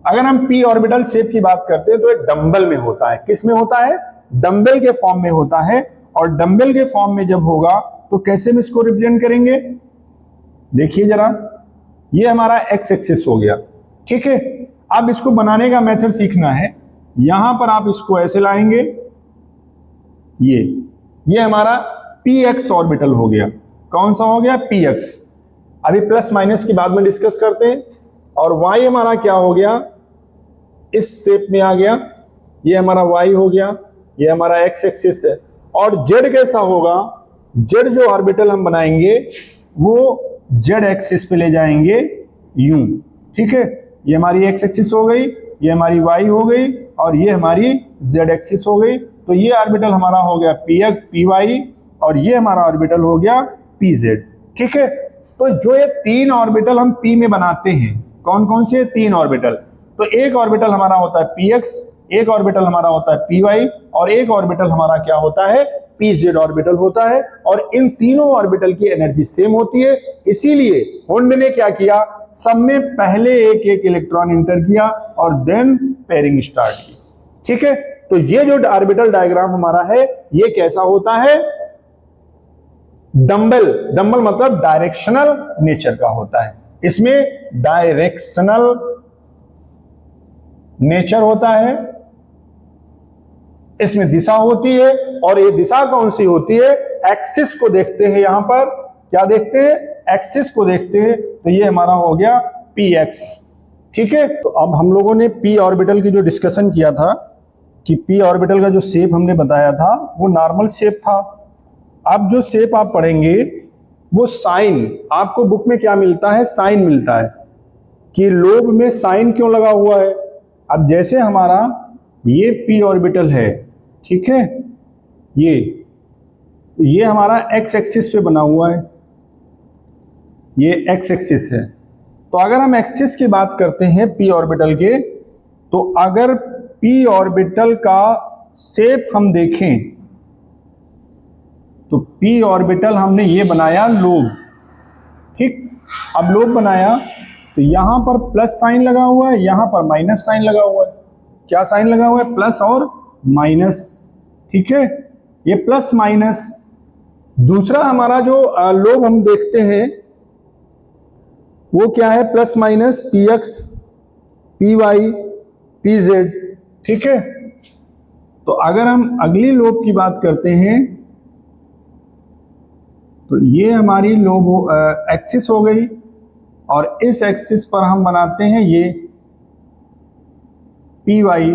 अगर हम पी ऑर्बिटल शेप की बात करते हैं तो एक डंबल में होता है। किस में होता है? डंबल के फॉर्म में होता है। और डंबल के फॉर्म में जब होगा तो कैसे हम इसको रिप्रेजेंट करेंगे? देखिए जरा, ये हमारा एक्स एक्सिस हो गया। ठीक है, अब इसको बनाने का मेथड सीखना है। यहां पर आप इसको ऐसे लाएंगे, ये हमारा पी एक्स ऑर्बिटल हो गया। कौन सा हो गया? P x. अभी प्लस माइनस की बाद में डिस्कस करते हैं। और वाई हमारा क्या हो गया? इस शेप में आ गया, ये हमारा वाई हो गया, ये हमारा एक्स एक्सिस है। और जेड कैसा होगा? जेड जो ऑर्बिटल हम बनाएंगे वो जेड एक्सिस पे ले जाएंगे यूं। ठीक है, ये हमारी एक्स एक्सिस हो गई, ये हमारी वाई हो गई और ये हमारी जेड एक्सिस हो गई। तो ये ऑर्बिटल हमारा हो गया पी एक्स पी वाई और ये हमारा ऑर्बिटल हो गया पी जेड। ठीक है, तो जो ये तीन ऑर्बिटल हम पी में बनाते हैं, कौन कौन से? तीन ऑर्बिटल। तो एक ऑर्बिटल हमारा होता है पी एक्स, एक ऑर्बिटल हमारा होता है पी वाई और एक ऑर्बिटल हमारा क्या होता है? पी जेड ऑर्बिटल होता है। और इन तीनों ऑर्बिटल की एनर्जी सेम होती है। इसीलिए हुंड ने क्या किया? सब में पहले एक एक इलेक्ट्रॉन इंटर किया और देन पेयरिंग स्टार्ट की। ठीक है, तो ये जो ऑर्बिटल डायग्राम हमारा है ये कैसा होता है? डंबल। डंबल मतलब डायरेक्शनल नेचर का होता है। इसमें डायरेक्शनल नेचर होता है, इसमें दिशा होती है। और ये दिशा कौन सी होती है? एक्सिस को देखते हैं। यहां पर क्या देखते हैं? एक्सिस को देखते हैं। तो ये हमारा हो गया पी एक्स। ठीक है, तो अब हम लोगों ने पी ऑर्बिटल की जो डिस्कशन किया था कि पी ऑर्बिटल का जो शेप हमने बताया था वो नॉर्मल शेप था। अब जो शेप आप पढ़ेंगे वो साइन, आपको बुक में क्या मिलता है? साइन मिलता है कि लोब में साइन क्यों लगा हुआ है। अब जैसे हमारा ये पी ऑर्बिटल है, ठीक है, ये हमारा एक्स एक्सिस पे बना हुआ है, ये एक्स एक्सिस है। तो अगर हम एक्सिस की बात करते हैं पी ऑर्बिटल के, तो अगर पी ऑर्बिटल का शेप हम देखें तो पी ऑर्बिटल हमने ये बनाया लोब। ठीक, अब लोब बनाया तो यहां पर प्लस साइन लगा हुआ है, यहां पर माइनस साइन लगा हुआ है। क्या साइन लगा हुआ है? प्लस और माइनस। ठीक है, ये प्लस माइनस। दूसरा हमारा जो लोब हम देखते हैं वो क्या है? Plus minus p x p y p z. ठीक है, तो अगर हम अगली लोब की बात करते हैं तो ये हमारी लोब एक्सिस हो गई और इस एक्सिस पर हम बनाते हैं ये पी वाई,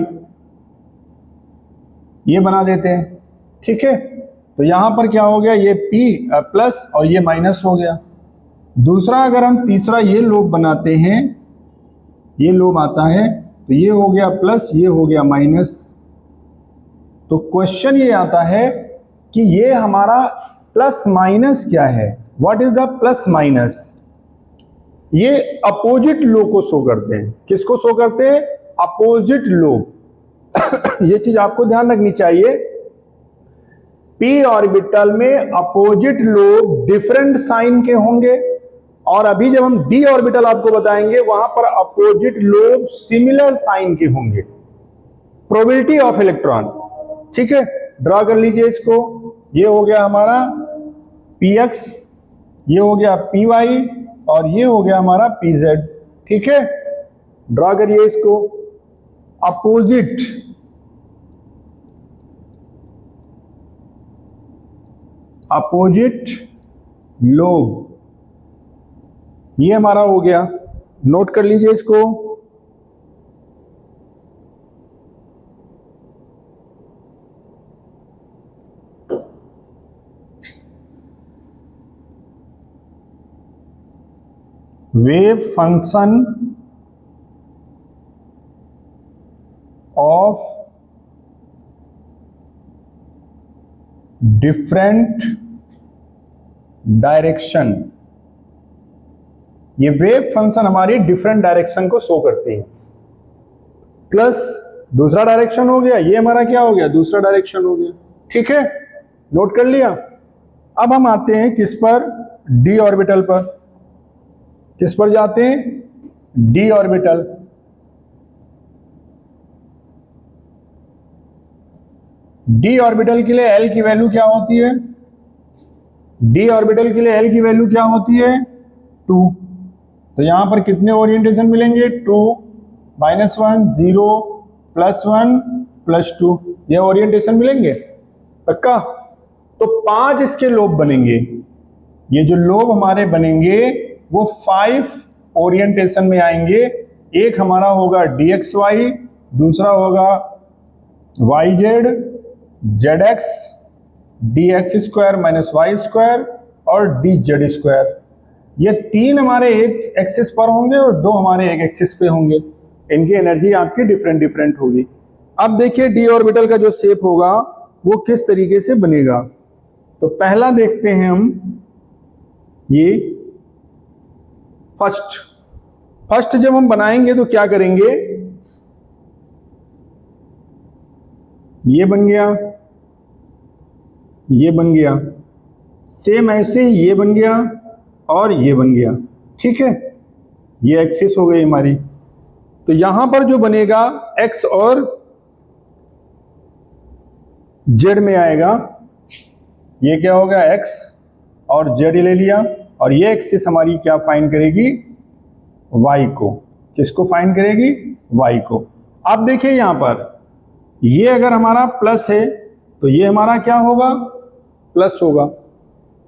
ये बना देते हैं। ठीक है, तो यहां पर क्या हो गया? ये पी प्लस और ये माइनस हो गया। दूसरा अगर हम तीसरा ये लोब बनाते हैं, ये लोब आता है तो ये हो गया प्लस, ये हो गया माइनस। तो क्वेश्चन ये आता है कि ये हमारा प्लस माइनस क्या है? What is the plus minus? ये अपोजिट लो को शो करते हैं। किसको शो करते हैं? अपोजिट लो। ये चीज आपको ध्यान रखनी चाहिए। पी ऑर्बिटल में अपोजिट लोब डिफरेंट साइन के होंगे और अभी जब हम डी ऑर्बिटल आपको बताएंगे वहां पर अपोजिट लोब सिमिलर साइन के होंगे। प्रोबेबिलिटी ऑफ इलेक्ट्रॉन, ठीक है, ड्रॉ कर लीजिए इसको। ये हो गया हमारा px, ये हो गया py और ये हो गया हमारा pz, ठीक है। ड्रॉ करिए इसको। अपोजिट लोब, ये हमारा हो गया, नोट कर लीजिए इसको। Wave function of different direction, ये वेव फंक्शन हमारी डिफरेंट डायरेक्शन को शो करती है। प्लस दूसरा डायरेक्शन हो गया, ये हमारा क्या हो गया, दूसरा डायरेक्शन हो गया, ठीक है, नोट कर लिया। अब हम आते हैं किस पर, डी ऑर्बिटल पर। किस पर जाते हैं, डी ऑर्बिटल। डी ऑर्बिटल के लिए एल की वैल्यू क्या होती है, डी ऑर्बिटल के लिए एल की वैल्यू क्या होती है, 2। तो यहां पर कितने ओरिएंटेशन मिलेंगे, 2 -1 0 +1 +2, ये ओरिएंटेशन मिलेंगे पक्का। तो 5 इसके लोब बनेंगे। ये जो लोब हमारे बनेंगे वो 5 ओरिएंटेशन में आएंगे। एक हमारा होगा dxy, दूसरा होगा yz, zx, dx² - y² और dz²। ये 3 हमारे एक एक्सिस पर होंगे और 2 हमारे एक एक्सिस पे होंगे। इनकी एनर्जी आपकी डिफरेंट डिफरेंट होगी। अब देखिए डी ऑर्बिटल का जो शेप होगा वो किस तरीके से बनेगा। तो पहला देखते हैं हम, ये फर्स्ट जब हम बनाएंगे तो क्या करेंगे, ये बन गया, ये बन गया, सेम ऐसे ही ये बन गया और ये बन गया, ठीक है, ये एक्सिस हो गई हमारी। तो यहां पर जो बनेगा एक्स और जेड में आएगा, ये क्या होगा, एक्स और जेड ले लिया, और ये एक्सिस हमारी क्या फाइंड करेगी, वाई को। किसको फाइंड करेगी, वाई को। अब देखिए यहां पर ये अगर हमारा प्लस है तो ये हमारा क्या होगा, प्लस होगा।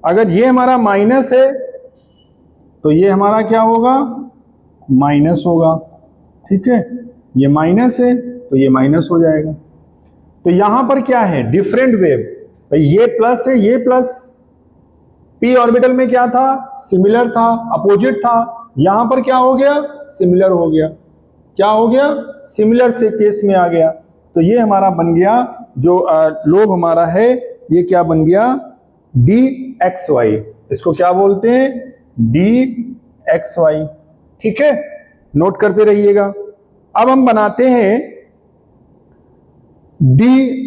अगर ये हमारा माइनस है तो ये हमारा क्या होगा, माइनस होगा, ठीक है। ये माइनस है तो ये माइनस हो जाएगा। तो यहां पर क्या है, डिफरेंट वेव, ये प्लस है, ये प्लस, पी ऑर्बिटल में क्या था, सिमिलर था, अपोजिट था, यहां पर क्या हो गया, सिमिलर हो गया। क्या हो गया, सिमिलर से केस में आ गया। तो ये हमारा बन गया जो लोब हमारा है, ये क्या बन गया, dxy। इसको क्या बोलते हैं, dxy, ठीक है, नोट करते रहिएगा। अब हम बनाते हैं dyz,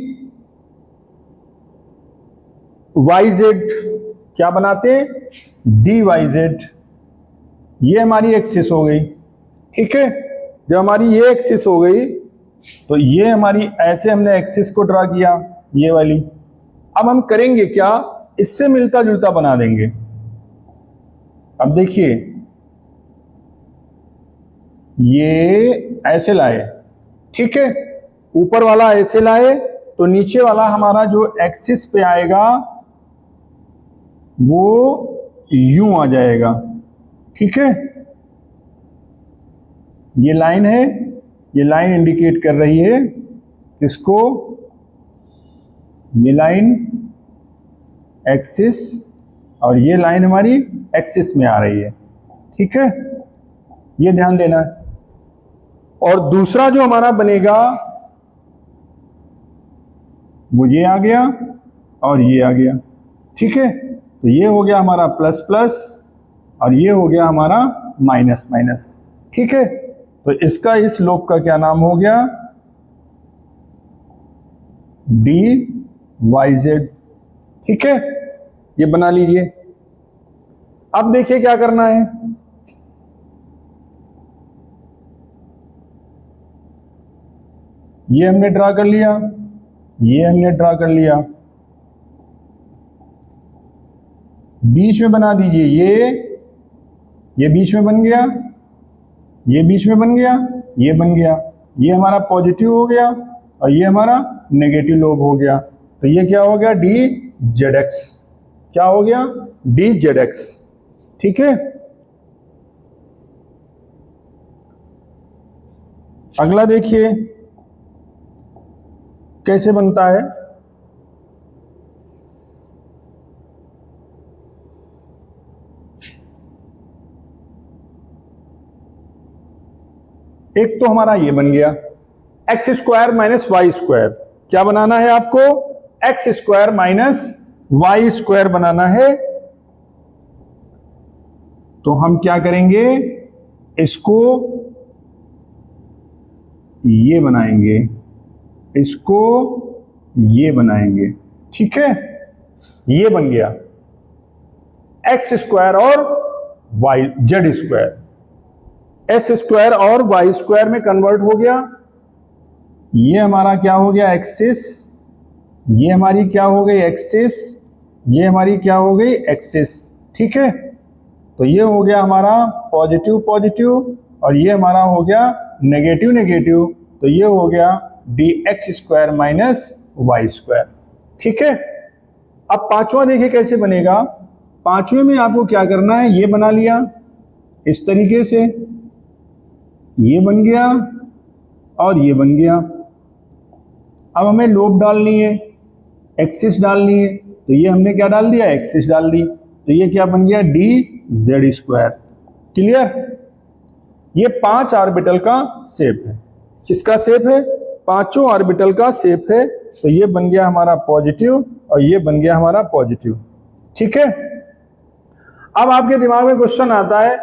क्या बनाते हैं, dyz। ये हमारी एक्सिस हो गई, ठीक है। जब हमारी ये एक्सिस हो गई तो ये हमारी, ऐसे हमने एक्सिस को ड्रा किया, ये वाली। अब हम करेंगे क्या, इससे मिलता जुलता बना देंगे। अब देखिए ये ऐसे लाए, ठीक है, ऊपर वाला ऐसे लाए तो नीचे वाला हमारा जो एक्सिस पे आएगा वो यूं आ जाएगा, ठीक है। ये लाइन है, ये लाइन इंडिकेट कर रही है किसको, ये लाइन एक्सिस, और ये लाइन हमारी एक्सिस में आ रही है, ठीक है, ये ध्यान देना है। और दूसरा जो हमारा बनेगा वो ये आ गया और ये आ गया, ठीक है। तो ये हो गया हमारा प्लस प्लस और ये हो गया हमारा माइनस माइनस, ठीक है। तो इसका इस लोब का क्या नाम हो गया, dyz, ठीक है, ये बना लीजिए। अब देखिए क्या करना है, ये हमने ड्रा कर लिया, ये हमने ड्रा कर लिया, बीच में बना दीजिए, ये बीच में बन गया, ये बीच में बन गया, ये बन गया, ये हमारा पॉजिटिव हो गया और ये हमारा नेगेटिव लोब हो गया। तो ये क्या हो गया, डी जेड एक्स, क्या हो गया, डी जेड एक्स। ठीक है, अगला देखिए कैसे बनता है। एक तो हमारा ये बन गया x square minus y square. क्या बनाना है आपको, x square minus y square बनाना है। तो हम क्या करेंगे, इसको ये बनाएंगे, इसको ये बनाएंगे। ठीक है, ये बन गया एक्स स्क्वायर और y z square, s square और वाई स्क्वायर में कन्वर्ट हो गया। ये हमारा क्या हो गया, एक्सिस, ये हमारी क्या हो गई एक्सिस, ये हमारी क्या हो गई एक्सिस। ठीक है, तो ये हो गया हमारा पॉजिटिव पॉजिटिव और ये हमारा हो गया नेगेटिव नेगेटिव। तो ये हो गया d x square minus y square. ठीक है, अब पांचवा देखिए कैसे बनेगा। पांचवें में आपको क्या करना है, ये बना लिया इस तरीके से, ये बन गया और ये बन गया। अब हमें लोब डालनी है, एक्सिस डालनी है, तो ये हमने क्या डाल दिया, एक्सिस डाल दी। तो ये क्या बन गया, डी जेड स्क्वायर। क्लियर, ये 5 ऑर्बिटल का शेप है। किसका शेप है, पांचों ऑर्बिटल का शेप है। तो ये बन गया हमारा पॉजिटिव और ये बन गया हमारा पॉजिटिव। ठीक है, अब आपके दिमाग में क्वेश्चन आता है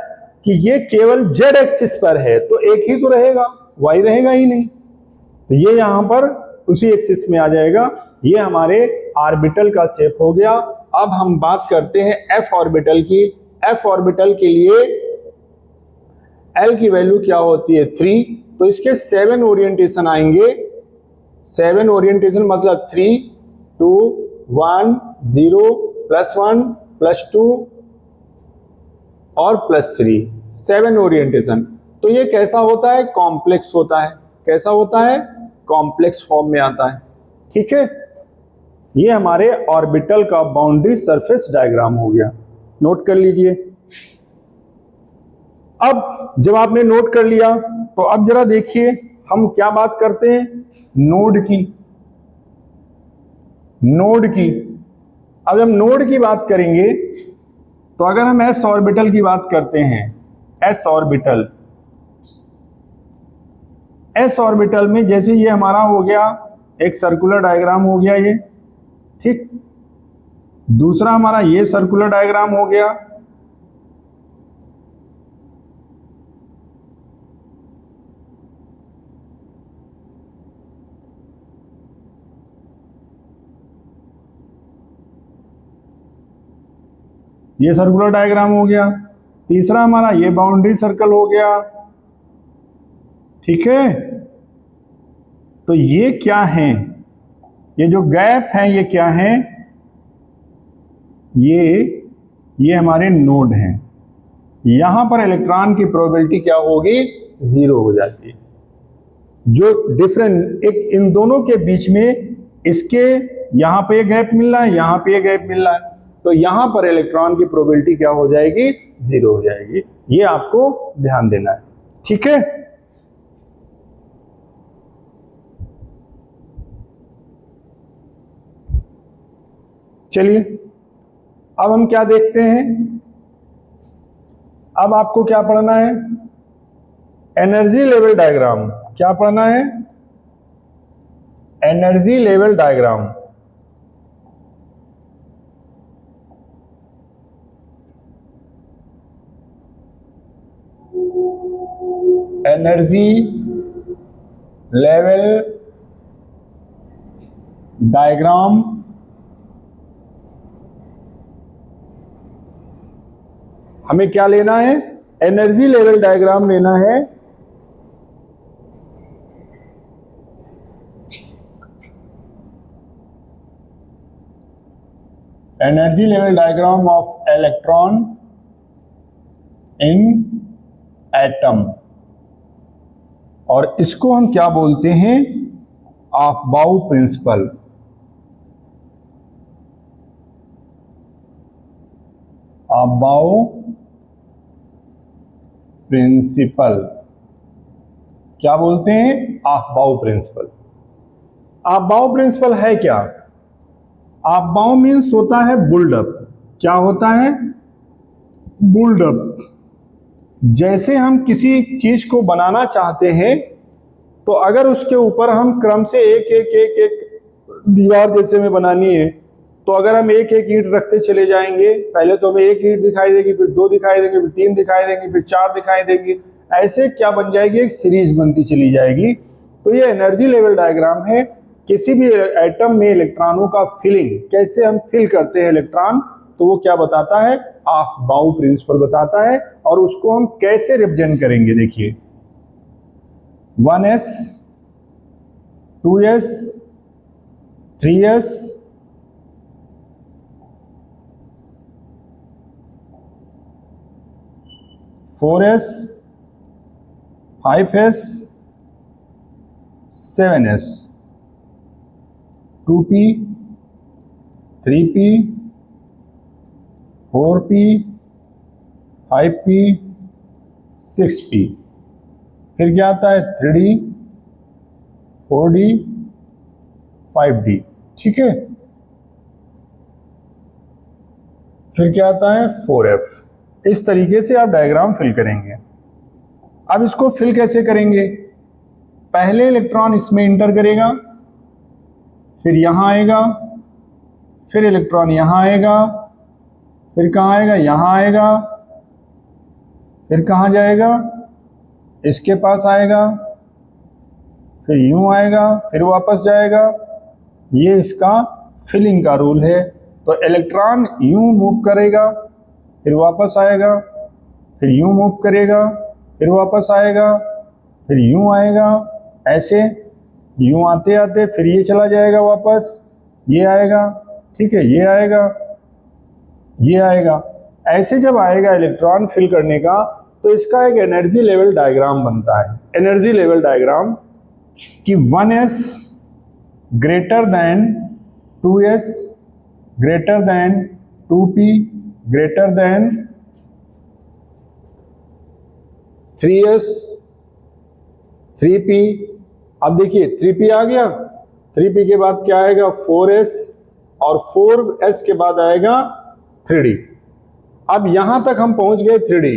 कि ये केवल जेड एक्सिस पर है तो एक ही तो रहेगा, वाई रहेगा ही नहीं। तो ये यहां पर उसी एक्सिस में आ जाएगा। ये हमारे ऑर्बिटल का शेप हो गया। अब हम बात करते हैं एफ ऑर्बिटल की। एफ ऑर्बिटल के लिए एल की वैल्यू क्या होती है, 3। तो इसके 7 ओरिएंटेशन आएंगे। 7 ओरिएंटेशन मतलब 3, 2, 1, 0, +1, +2 और +3, 7 ओरिएंटेशन। तो ये कैसा होता है, कॉम्प्लेक्स होता है। कैसा होता है, कॉम्प्लेक्स फॉर्म में आता है। ठीक है, ये हमारे ऑर्बिटल का बाउंड्री सरफेस डायग्राम हो गया। नोट कर लीजिए। अब जब आपने नोट कर लिया तो अब जरा देखिए हम क्या बात करते हैं, नोड की। नोड की, अब जब नोड की बात करेंगे तो अगर हम एस ऑर्बिटल की बात करते हैं, एस ऑर्बिटल, एस ऑर्बिटल में जैसे ये हमारा हो गया एक सर्कुलर डायग्राम हो गया ये, ठीक। दूसरा हमारा ये सर्कुलर डायग्राम हो गया। ये सर्कुलर डायग्राम हो गया। तीसरा हमारा ये बाउंड्री सर्कल हो गया। ठीक है, तो ये क्या है, ये जो गैप है ये क्या है, ये हमारे नोड हैं। यहां पर इलेक्ट्रॉन की प्रोबेबिलिटी क्या होगी, 0 हो जाती है। जो डिफरेंट एक इन दोनों के बीच में, इसके यहां पे ये गैप मिल रहा है, यहां पे ये गैप मिल रहा है, तो यहां पर इलेक्ट्रॉन की प्रोबेबिलिटी क्या हो जाएगी, 0 हो जाएगी। ये आपको ध्यान देना है। ठीक है, चलिए अब हम क्या देखते हैं। अब आपको क्या पढ़ना है, एनर्जी लेवल डायग्राम। क्या पढ़ना है, energy level diagram. Energy level diagram हमें क्या लेना है, एनर्जी लेवल डायग्राम लेना है। Energy level diagram of electron in atom, और इसको हम क्या बोलते हैं? Aufbau principal. अफबाउ प्रिंसिपल क्या बोलते हैं? Aufbau principal. अफबाउ प्रिंसिपल है क्या? अफबाउ मीन्स होता है बुल्डअप। क्या होता है? बुल्डअप। जैसे हम किसी चीज को बनाना चाहते हैं तो अगर उसके ऊपर हम क्रम से एक एक एक एक दीवार जैसे में बनानी है, तो अगर हम एक एक ईंट रखते चले जाएंगे, पहले तो हमें एक ईंट दिखाई देगी, फिर दो दिखाई देंगे, फिर तीन दिखाई देंगी, फिर चार दिखाई देंगी, ऐसे क्या बन जाएगी? एक सीरीज बनती चली जाएगी। तो ये एनर्जी लेवल डायग्राम है। किसी भी एटम में इलेक्ट्रॉनों का फिलिंग, कैसे हम फिल करते हैं इलेक्ट्रॉन, तो वो क्या बताता है? अफबाउ प्रिंसिपल बताता है। और उसको हम कैसे रिप्रेजेंट करेंगे? देखिए, 1s 2s 3s 4s 5s 7s 2p 3p 4p 5p 6p, फिर क्या आता है? 3d 4d 5d। ठीक है, फिर क्या आता है? 4f। इस तरीके से आप डायग्राम फिल करेंगे। अब इसको फिल कैसे करेंगे? पहले इलेक्ट्रॉन इसमें इंटर करेगा, फिर यहां आएगा, फिर इलेक्ट्रॉन यहां आएगा, फिर कहां आएगा? यहां आएगा, फिर कहां जाएगा? इसके पास आएगा, फिर यूं आएगा, फिर वापस जाएगा। ये इसका फिलिंग का रूल है। तो इलेक्ट्रॉन यूं मूव करेगा, फिर वापस आएगा, फिर यूं मूव करेगा, फिर वापस आएगा, फिर यूं आएगा, ऐसे यूं आते आते फिर ये चला जाएगा वापस, ये आएगा, ठीक है, ये आएगा, ये आएगा। ऐसे जब आएगा इलेक्ट्रॉन फिल करने का, तो इसका एक एनर्जी लेवल डायग्राम बनता है। एनर्जी लेवल डायग्राम कि 1s greater than 2s greater than 2p greater than 3s 3p। अब देखिए 3p आ गया, 3p के बाद क्या आएगा? 4s, और 4s के बाद आएगा 3d। अब यहां तक हम पहुंच गए 3d,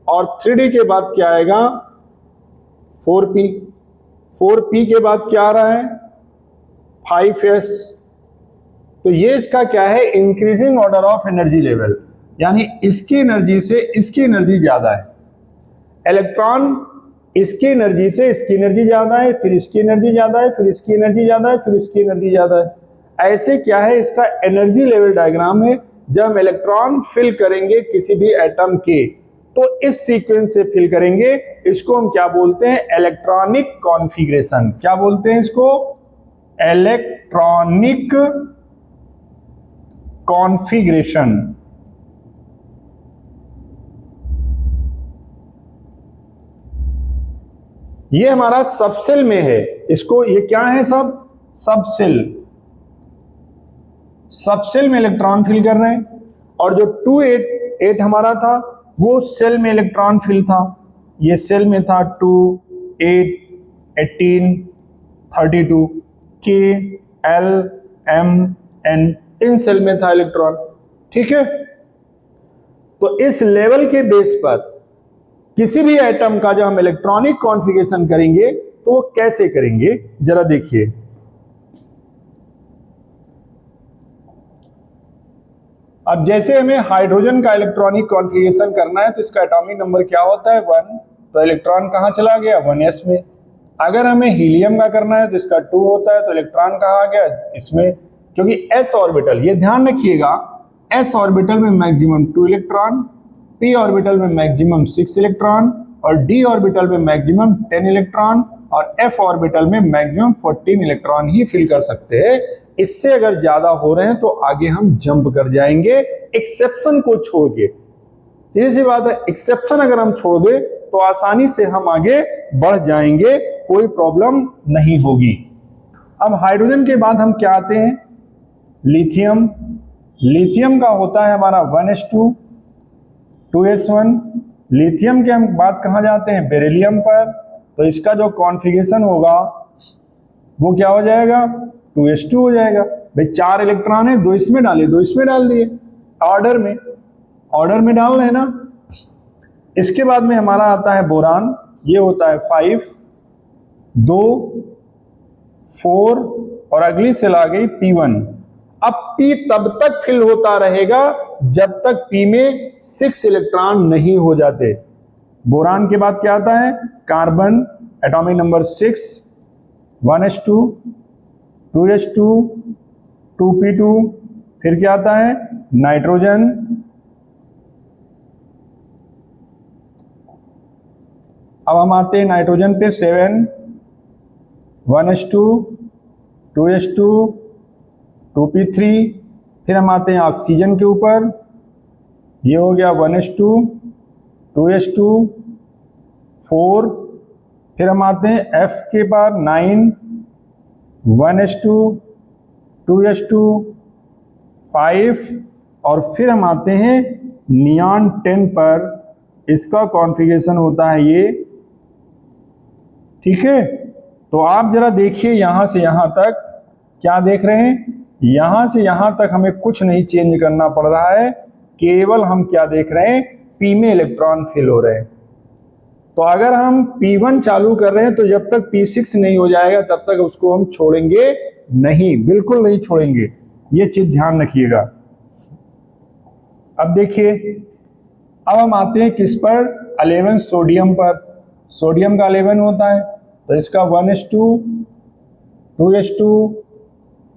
और 3d के बाद क्या आएगा? 4p। 4p के बाद क्या आ रहा है? 5s। तो ये इसका क्या है? Increasing order of energy level, यानी इसकी एनर्जी से इसकी एनर्जी ज्यादा है। इलेक्ट्रॉन इसकी एनर्जी से इसकी एनर्जी ज्यादा है, फिर इसकी एनर्जी ज्यादा है, फिर इसकी एनर्जी ज्यादा है, फिर इसकी एनर्जी ज्यादा है। ऐसे क्या है? इसका एनर्जी लेवल डायग्राम है। जब हम इलेक्ट्रॉन फिल करेंगे किसी भी एटम के, तो इस सीक्वेंस से फिल करेंगे। इसको हम क्या बोलते हैं? Electronic configuration. क्या बोलते हैं इसको? Electronic configuration. ये हमारा सबसेल में है। इसको, ये क्या है? सब सबसेल। सबसेल में इलेक्ट्रॉन फिल कर रहे हैं। और जो 288 हमारा था, वो सेल में इलेक्ट्रॉन फिल था। ये सेल में था 2 8 18 32 K L M N, इन सेल में था इलेक्ट्रॉन। ठीक है, तो इस लेवल के बेस पर किसी भी एटम का जब हम इलेक्ट्रॉनिक कॉन्फ़िगरेशन करेंगे तो वो कैसे करेंगे, जरा देखिए। अब जैसे हमें हाइड्रोजन का इलेक्ट्रॉनिक कॉन्फ़िगरेशन करना है, तो इसका एटॉमिक नंबर क्या होता है? 1। तो इलेक्ट्रॉन कहां चला गया? 1s में। अगर हमें हीलियम का करना है तो इसका 2 होता है, तो इलेक्ट्रॉन कहां आ गया? इसमें। क्योंकि s ऑर्बिटल, ये ध्यान रखिएगा, s ऑर्बिटल में मैक्सिमम 2 इलेक्ट्रॉन, p ऑर्बिटल में मैक्सिमम 6 इलेक्ट्रॉन, और d ऑर्बिटल में मैक्सिमम 10 इलेक्ट्रॉन, और f ऑर्बिटल में मैक्सिमम 14 इलेक्ट्रॉन ही फिल कर सकते हैं। इससे अगर ज्यादा हो रहे हैं तो आगे हम जंप कर जाएंगे एक्सेप्शन को छोड़ के। सीधी सी बात है, एक्सेप्शन अगर हम छोड़ दे तो आसानी से हम आगे बढ़ जाएंगे, कोई प्रॉब्लम नहीं होगी। अब हाइड्रोजन के बाद हम क्या आते हैं, लिथियम। लिथियम का होता है हमारा 1s2 2s1। लिथियम के हम बात कहां जाते हैं, बेरिलियम पर। तो इसका जो कॉन्फ़िगरेशन होगा वो क्या हो जाएगा, 2s2 हो जाएगा। भाई 4 इलेक्ट्रॉन है, 2 इसमें डाले 2 इसमें डाल दिए, ऑर्डर में डाल रहे हैं ना। इसके बाद में हमारा आता है बोरान, ये होता है 5 2 4 और अगली सेल आ गई P1। अब P तब तक फिल होता रहेगा जब तक P में 6 इलेक्ट्रॉन नहीं हो जाते। बोरान के बाद क्या आता है, carbon, atomic number 6, 1s2 2s2 2p2। फिर क्या आता है, नाइट्रोजन, अब हम आते हैं नाइट्रोजन पे 7 1s2 2s2 2p3। फिर हम आते हैं ऑक्सीजन के ऊपर, ये हो गया 1s2 2s2 4। फिर हम आते हैं F के पार 9 1s2 2s2 5। और फिर हम आते हैं नियॉन 10 पर, इसका कॉन्फ़िगरेशन होता है ये, ठीक है। तो आप जरा देखिए यहां से यहां तक क्या देख रहे हैं, यहां से यहां तक हमें कुछ नहीं चेंज करना पड़ रहा है, केवल हम क्या देख रहे हैं, P में इलेक्ट्रॉन फिल हो रहे हैं। तो अगर हम P1 चालू कर रहे हैं तो जब तक P6 नहीं हो जाएगा तब तक उसको हम छोड़ेंगे नहीं, बिल्कुल नहीं छोड़ेंगे, ये चीज ध्यान रखिएगा। अब देखिए, अब हम आते हैं किस पर, 11 सोडियम पर। सोडियम का 11 होता है, तो इसका 1s2 2s2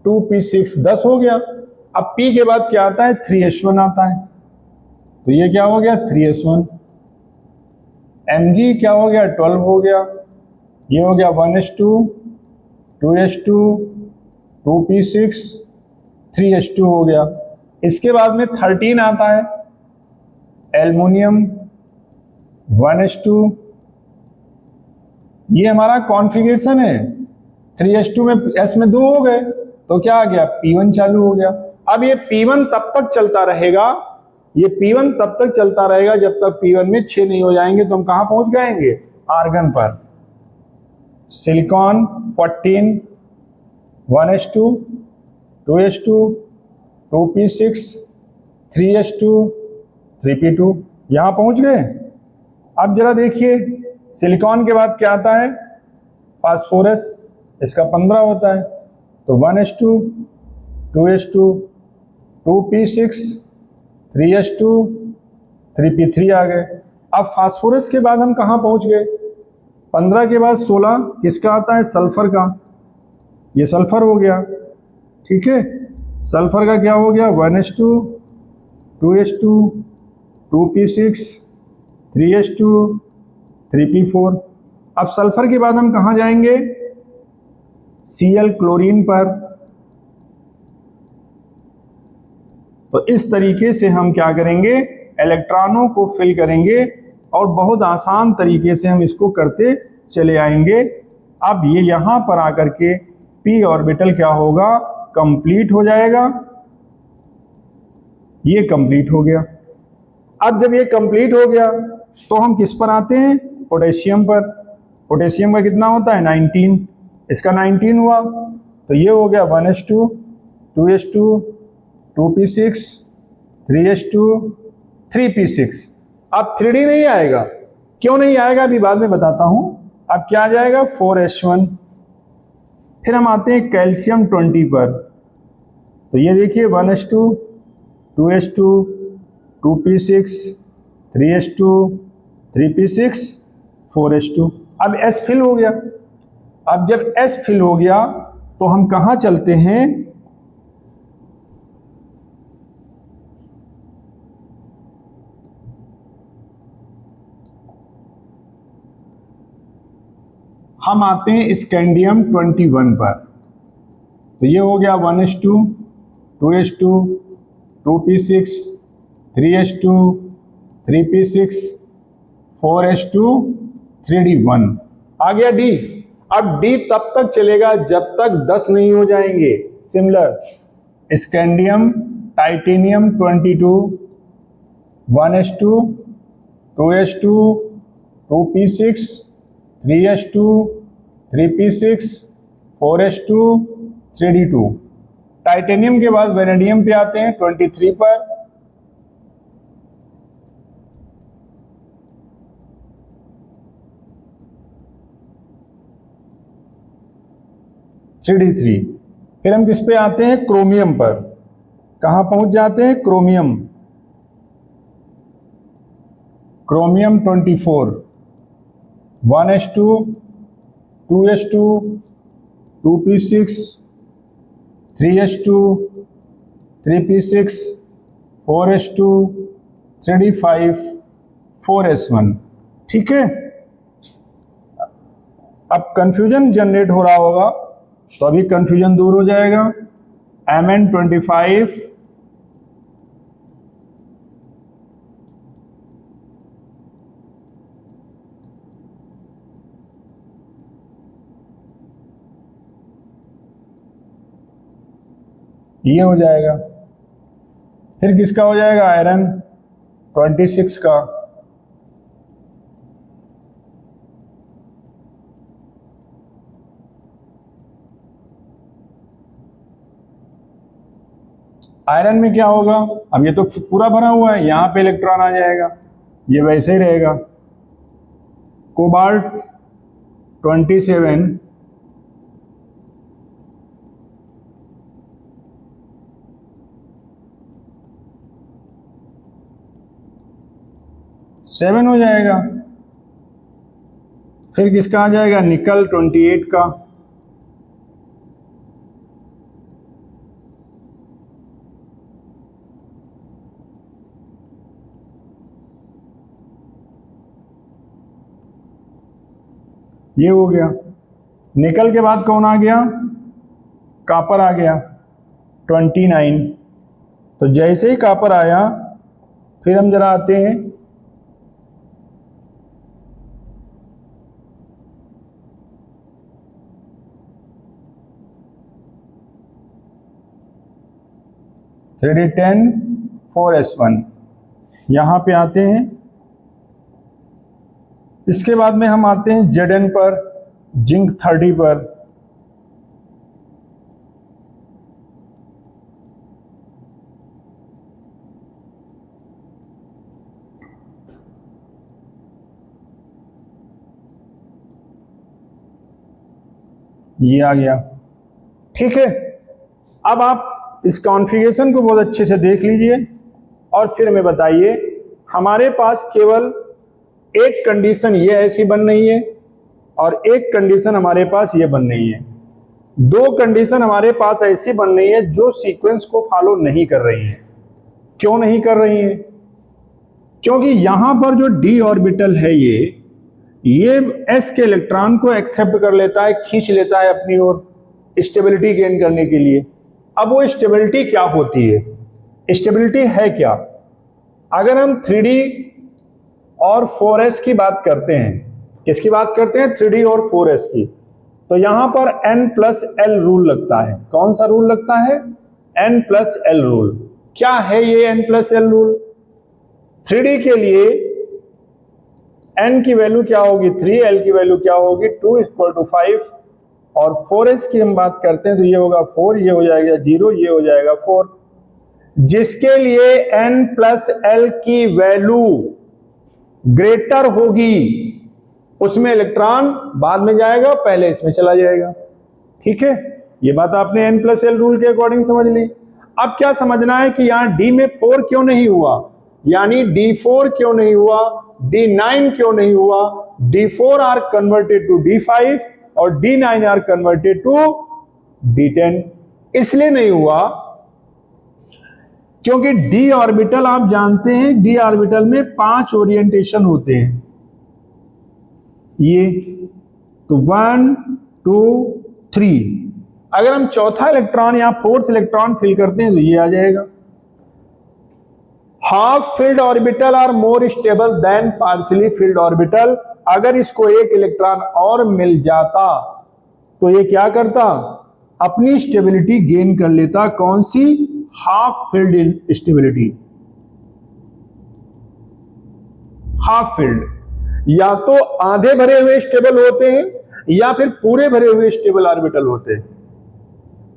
2p6 10 हो गया। अब P के बाद क्या आता है, 3s1 आता है, तो ये क्या हो गया 3s1। Mg क्या हो गया, 12 हो गया, ये हो गया 1s2 2s2 2p6 3s2 हो गया। इसके बाद में 13 आता है, एल्युमिनियम 1s2। ये हमारा कॉन्फ़िगरेशन है, 3s2 में s में 2 हो गए, तो क्या आ गया, P1 चालू हो गया। अब ये P1 तब तक चलता रहेगा, ये P1 तब तक चलता रहेगा जब तक P1 में 6 नहीं हो जाएंगे। तो हम कहां पहुंच जाएंगे, आर्गन पर। Silicon 14 1s2 2s2 2p6 3s2 3p2, यहां पहुंच गए। अब जरा देखिए, सिलिकॉन के बाद क्या आता है, फास्फोरस, इसका 15 होता है, तो 1s2 2s2 2p6 3s2 3p3 आ गए। अब फास्फोरस के बाद हम कहां पहुंच गए, 15 के बाद 16 किसका आता है, सल्फर का, ये सल्फर हो गया, ठीक है। सल्फर का क्या हो गया, 1s2 2s2 2p6 3s2 3p4। अब सल्फर के बाद हम कहां जाएंगे, Cl क्लोरीन पर। तो इस तरीके से हम क्या करेंगे, इलेक्ट्रॉनों को फिल करेंगे और बहुत आसान तरीके से हम इसको करते चले आएंगे। अब ये यहां पर आकर के p ऑर्बिटल क्या होगा, कंप्लीट हो जाएगा, ये कंप्लीट हो गया। अब जब ये कंप्लीट हो गया तो हम किस पर आते हैं, पोटेशियम पर। पोटेशियम का कितना होता है, 19, इसका 19 हुआ, तो ये हो गया 1s2 2s2 2p6 3s2 3p6। अब 3d नहीं आएगा, क्यों नहीं आएगा अभी बाद में बताता हूं। अब क्या आ जाएगा, 4s1। फिर हम आते हैं कैल्शियम 20 पर, तो ये देखिए 1s2 2s2 2p6 3s2 3p6 4s2। अब s फिल हो गया। अब जब s फिल हो गया तो हम कहां चलते हैं, हम आते हैं स्कैंडियम 21 पर। तो ये हो गया 1s2, 2s2, 2p6, 3s2, 3p6, 4s2, 3d1। आ गया डी। अब डी तब तक चलेगा जब तक 10 नहीं हो जाएंगे। Similar scandium, titanium 22, 1s2, 2s2, 2p6, 3s2, 3p6, 4s2, 3d2। Titanium के बाद वेनेडियम पे आते हैं 23 पर, CD3। फिर हम किस पे आते हैं? क्रोमियम पर। कहां पहुंच जाते हैं? Chromium, chromium 24, 1s2, 2s2, 2p6, 3s2, 3p6, 4s2, 3d5, 4s1। ठीक है। अब कंफ्यूजन जनरेट हो रहा होगा, तो अभी कंफ्यूजन दूर हो जाएगा। Mn25, ये हो जाएगा। फिर किसका हो जाएगा? आयरन 26 का, आयरन में क्या होगा? अब ये तो पूरा भरा हुआ है, यहां पे इलेक्ट्रॉन आ जाएगा, ये वैसे ही रहेगा। कोबाल्ट 27, सेवन हो जाएगा। फिर किसका आ जाएगा? निकल 28 का, ये हो गया। निकल के बाद कौन आ गया? कॉपर आ गया 29। तो जैसे ही कॉपर आया, फिर हम जरा आते हैं (3d10, 4s1), यहां पे आते हैं। इसके बाद में हम आते हैं Zn पर, जिंक 30 पर। ये आ गया। ठीक है। अब आप इस कॉन्फ़िगरेशन को बहुत अच्छे से देख लीजिए और फिर हमें बताइए, हमारे पास केवल एक कंडीशन ये ऐसी बन रही है और एक कंडीशन हमारे पास ये बन रही है। दो कंडीशन हमारे पास ऐसी बन रही है जो सीक्वेंस को फॉलो नहीं कर रही है। क्यों नहीं कर रही है? क्योंकि यहां पर जो d ऑर्बिटल है, ये s के इलेक्ट्रॉन को एक्सेप्ट कर लेता है, खींच लेता है अपनी ओर स्टेबिलिटी गेन करने के लिए। अब वो स्टेबिलिटी क्या होती है? स्टेबिलिटी है क्या? अगर हम 3D और 4s की बात करते हैं, किसकी बात करते हैं? 3D और 4s की। तो यहां पर n+l रूल लगता है। कौन सा रूल लगता है? n+l rule. क्या है ये n+l रूल? 3D के लिए n की वैल्यू क्या होगी? 3, l की वैल्यू क्या होगी? 2 = 5। और 4s की हम बात करते हैं तो ये होगा 4, ये हो जाएगा 0, ये हो जाएगा 4। जिसके लिए n+l की वैल्यू ग्रेटर होगी, उसमें इलेक्ट्रॉन बाद में जाएगा, पहले इसमें चला जाएगा। ठीक है। ये बात आपने n+l रूल के अकॉर्डिंग समझ ली। अब क्या समझना है कि यहां d में 4 क्यों नहीं हुआ, यानी d4 क्यों नहीं हुआ, d9 क्यों नहीं हुआ? d4 are converted to d5 और d9 are converted to d10। इसलिए नहीं हुआ क्योंकि d ऑर्बिटल, आप जानते हैं d ऑर्बिटल में 5 ओरिएंटेशन होते हैं। ये तो 1, 2, 3, अगर हम चौथा इलेक्ट्रॉन या फोर्थ इलेक्ट्रॉन फिल करते हैं तो ये आ जाएगा। Half filled orbital are more stable than partially filled orbital. अगर इसको एक इलेक्ट्रॉन और मिल जाता तो ये क्या करता, अपनी स्टेबिलिटी गेन कर लेता। कौन सी? Half filled stability. Half filled या तो आधे भरे हुए स्टेबल होते हैं या फिर पूरे भरे हुए स्टेबल ऑर्बिटल होते हैं।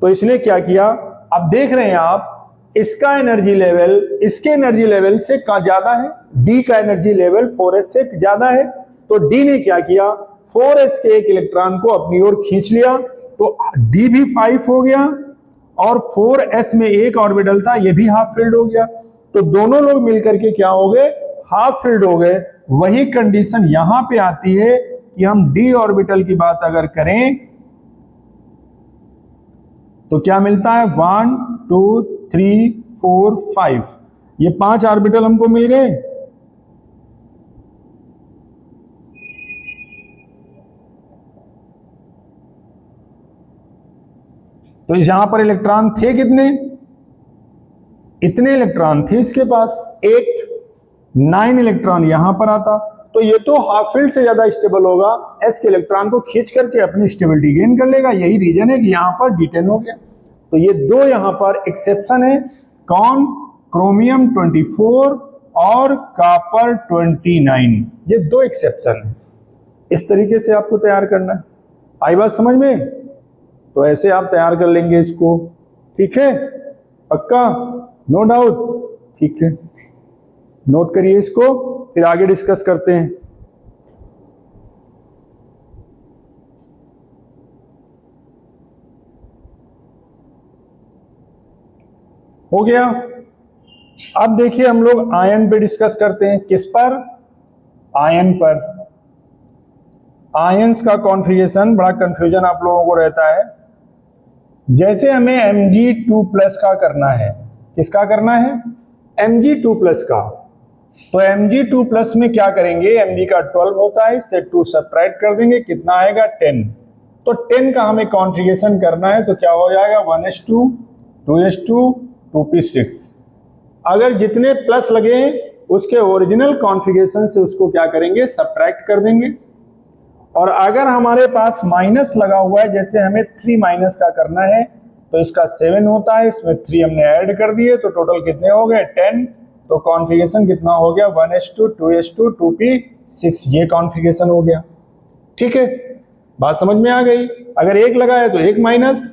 तो इसने क्या किया, अब देख रहे हैं आप, इसका एनर्जी लेवल इसके एनर्जी लेवल से ज्यादा है, डी का एनर्जी लेवल 4s से ज्यादा है। तो डी ने क्या किया, 4s के एक इलेक्ट्रॉन को अपनी ओर खींच लिया, तो डी भी 5 हो गया और 4s में एक ऑर्बिटल था, ये भी हाफ फिल्ड हो गया। तो दोनों लोग मिलकर के क्या हो गए, हाफ फिल्ड हो गए। वही कंडीशन यहां पे आती है कि हम डी ऑर्बिटल की बात अगर करें तो क्या मिलता है, 1 2 3 4 5, ये 5 ऑर्बिटल हमको मिल गए। तो यहां पर इलेक्ट्रॉन थे कितने, इतने इलेक्ट्रॉन थे इसके पास, 8 9 इलेक्ट्रॉन यहां पर आता। तो ये तो हाफ फील्ड से ज्यादा स्टेबल होगा, एस के इलेक्ट्रॉन को खींच करके अपनी स्टेबिलिटी गेन कर लेगा। यही रीजन है कि यहां पर D10 हो गया। तो ये दो यहां पर एक्सेप्शन है, कौन, क्रोमियम 24 और कॉपर 29, ये दो एक्सेप्शन है। इस तरीके से आपको तैयार करना है। आई बात समझ में? तो ऐसे आप तैयार कर लेंगे इसको, ठीक है, पक्का, नो डाउट, ठीक है। नोट करिए इसको, फिर आगे डिस्कस करते हैं। हो गया। अब देखिए हम लोग आयन पे डिस्कस करते हैं। किस पर? आयन पर। आयंस का कॉन्फ़िगरेशन बड़ा कंफ्यूजन आप लोगों को रहता है। जैसे हमें Mg2+ का करना है, किसका करना है, Mg2+ का। तो Mg2+ में क्या करेंगे, Mg का 12 होता है, इससे 2 सब्ट्रैक्ट कर देंगे, कितना आएगा 10। तो 10 का हमें कॉन्फ़िगरेशन करना है, तो क्या हो जाएगा 1s2 2s2 2p6। अगर जितने प्लस लगे उसके ओरिजिनल कॉन्फ़िगरेशन से उसको क्या करेंगे, सब्ट्रैक्ट कर देंगे। और अगर हमारे पास माइनस लगा हुआ है, जैसे हमें 3 माइनस का करना है, तो इसका 7 होता है, इसमें 3 हमने ऐड कर दिए, तो टोटल कितने हो गए 10। तो कॉन्फ़िगरेशन कितना हो गया, 1s2 2s2 2p6, ये कॉन्फ़िगरेशन हो गया। ठीक है, बात समझ में आ गई। अगर एक लगा है तो एक माइनस,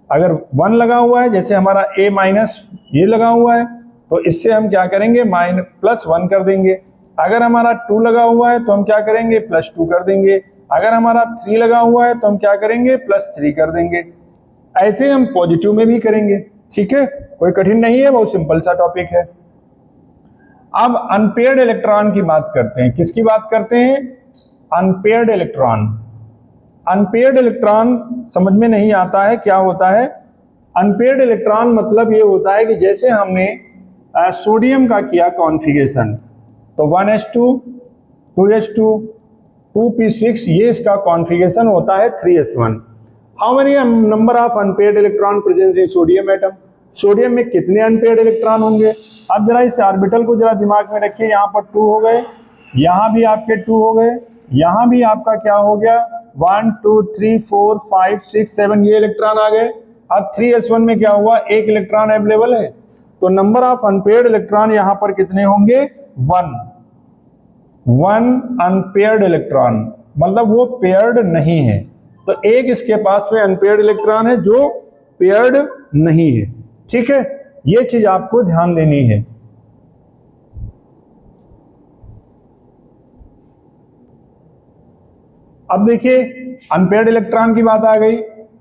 अगर 1 लगा हुआ है, जैसे हमारा a माइनस ये लगा हुआ है, तो इससे हम क्या करेंगे, +1 कर देंगे। अगर हमारा 2 लगा हुआ है तो हम क्या करेंगे, +2 कर देंगे। अगर हमारा 3 लगा हुआ है तो हम क्या करेंगे, +3 कर देंगे। ऐसे हम पॉजिटिव में भी करेंगे। ठीक है, कोई कठिन नहीं है, बहुत सिंपल सा टॉपिक है। अब अनपेयर्ड इलेक्ट्रॉन की बात करते हैं। किसकी बात करते हैं, अनपेयर्ड इलेक्ट्रॉन। अनपेयर्ड इलेक्ट्रॉन समझ में नहीं आता है, क्या होता है अनपेयर्ड इलेक्ट्रॉन, मतलब ये होता है कि जैसे हमने सोडियम का किया कॉन्फ़िगरेशन, तो 1s2 2s2 2p6, ये इसका कॉन्फ़िगरेशन होता है 3s1। How many number of unpaired electron presence in sodium atom, sodium में कितने अनपेयर्ड इलेक्ट्रॉन होंगे। अब जरा इस ऑर्बिटल को जरा दिमाग में रखिए, यहाँ पर 2 हो गए, यहाँ भी आपके 2 हो गए, यहाँ भी आपका क्या हो गया 1 2 3 4 5 6 7, ये इलेक्ट्रॉन आ गए। अब 3s1 में क्या हुआ, एक इलेक्ट्रॉन अवेलेबल है, तो नंबर ऑफ अनपेयर्ड इलेक्ट्रॉन यहां पर कितने होंगे, 1 अनपेयर्ड इलेक्ट्रॉन, मतलब वो पेयर्ड नहीं है। तो एक इसके पास में अनपेयर्ड इलेक्ट्रॉन है जो पेयर्ड नहीं है। ठीक है, ये चीज आपको ध्यान देनी है। अब देखिए अनपेयर्ड इलेक्ट्रॉन की बात आ गई।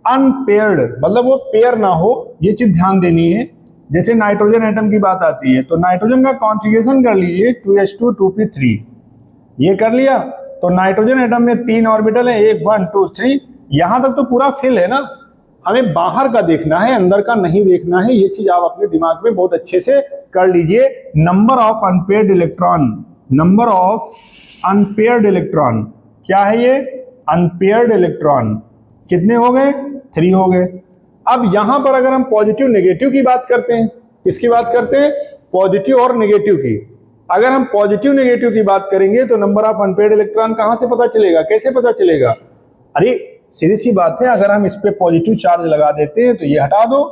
अनपेयर्ड मतलब वो पेयर ना हो, ये चीज ध्यान देनी है। जैसे नाइट्रोजन एटम की बात आती है, तो नाइट्रोजन का कॉन्फ़िगरेशन कर लीजिए 2s2 2p3, ये कर लिया। तो नाइट्रोजन एटम में 3 ऑर्बिटल है, 1 1 2 3, यहां तक तो पूरा फिल है ना। हमें बाहर का देखना है, अंदर का नहीं देखना है। ये चीज आप अपने दिमाग में बहुत अच्छे से कर लीजिए। Number of unpaired electron, number of unpaired electron क्या है, ये अनपेयर्ड इलेक्ट्रॉन कितने हो गए, 3 हो गए। अब यहां पर अगर हम पॉजिटिव नेगेटिव की बात करते हैं, किसकी बात करते हैं? पॉजिटिव और नेगेटिव की। अगर हम पॉजिटिव नेगेटिव की बात करेंगे तो नंबर ऑफ अनपेयर्ड इलेक्ट्रॉन कहां से पता चलेगा, कैसे पता चलेगा? अरे सीधी सी बात है, अगर हम इस पे पॉजिटिव चार्ज लगा देते हैं तो ये हटा दो,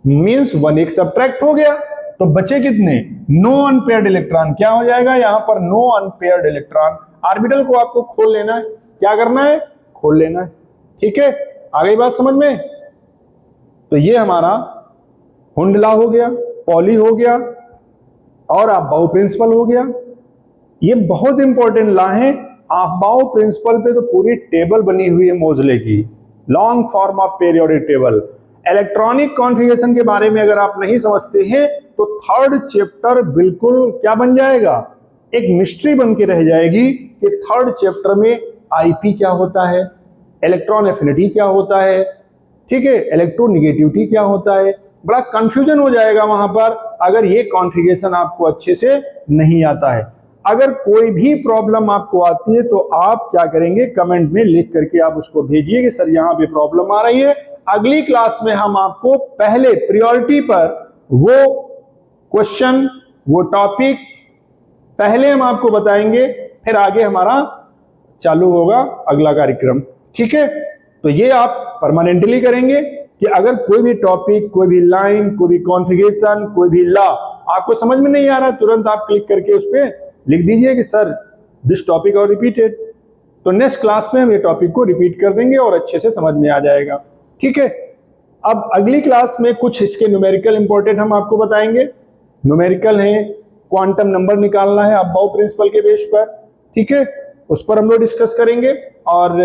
मींस 1 एक सब्ट्रैक्ट हो गया, तो बचे कितने? No unpaired electron. क्या हो जाएगा यहां पर? No unpaired electron. ऑर्बिटल को आपको खोल लेना है। क्या करना है? खोल लेना है। ठीक है, आ गई बात समझ में? तो ये हमारा हुंड लॉ हो गया, पॉली हो गया और अफबाउ प्रिंसिपल हो गया। ये बहुत इंपॉर्टेंट लॉ है। अफबाउ प्रिंसिपल पे तो पूरी टेबल बनी हुई है मोजले की, long form of periodic table. Electronic configuration के बारे में अगर आप नहीं समझते हैं तो थर्ड चैप्टर बिल्कुल क्या बन जाएगा? एक मिस्ट्री बन के रह जाएगी कि थर्ड चैप्टर में आईपी क्या होता है, इलेक्ट्रॉन एफिनिटी क्या होता है, ठीक है, इलेक्ट्रोनेगेटिविटी क्या होता है। बड़ा कंफ्यूजन हो जाएगा वहां पर अगर ये कॉन्फ़िगरेशन आपको अच्छे से नहीं आता है। अगर कोई भी प्रॉब्लम आपको आती है तो आप क्या करेंगे? कमेंट में लिख करके आप उसको भेजिए कि सर यहां पे प्रॉब्लम आ रही है। अगली क्लास में हम आपको पहले प्रायोरिटी पर वो क्वेश्चन, वो टॉपिक पहले हम आपको बताएंगे, फिर आगे हमारा चालू होगा अगला कार्यक्रम। ठीक है, तो ये आप परमानेंटली करेंगे कि अगर कोई भी टॉपिक, कोई भी लाइन, कोई भी कॉन्फ़िगरेशन, कोई भी लॉ आपको समझ में नहीं आ रहा, तुरंत आप क्लिक करके उस पर लिख दीजिए कि सर दिस टॉपिक और रिपीटेड। तो नेक्स्ट क्लास में हम ये टॉपिक को रिपीट कर देंगे और अच्छे से समझ में आ जाएगा। ठीक है, अब अगली क्लास में कुछ इसके न्यूमेरिकल इंपॉर्टेंट हम आपको बताएंगे। न्यूमेरिकल है, क्वांटम नंबर निकालना है अफबाउ प्रिंसिपल के बेस पर। ठीक है, उस पर हम लोग डिस्कस करेंगे। और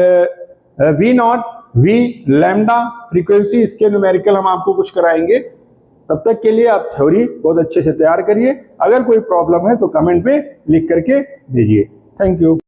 v naught, v, lambda, frequency, इसके न्यूमेरिकल हम आपको कुछ कराएंगे। तब तक के लिए आप थ्योरी बहुत अच्छे से तैयार करिए। अगर कोई प्रॉब्लम है तो कमेंट में लिख करके दीजिए। Thank you.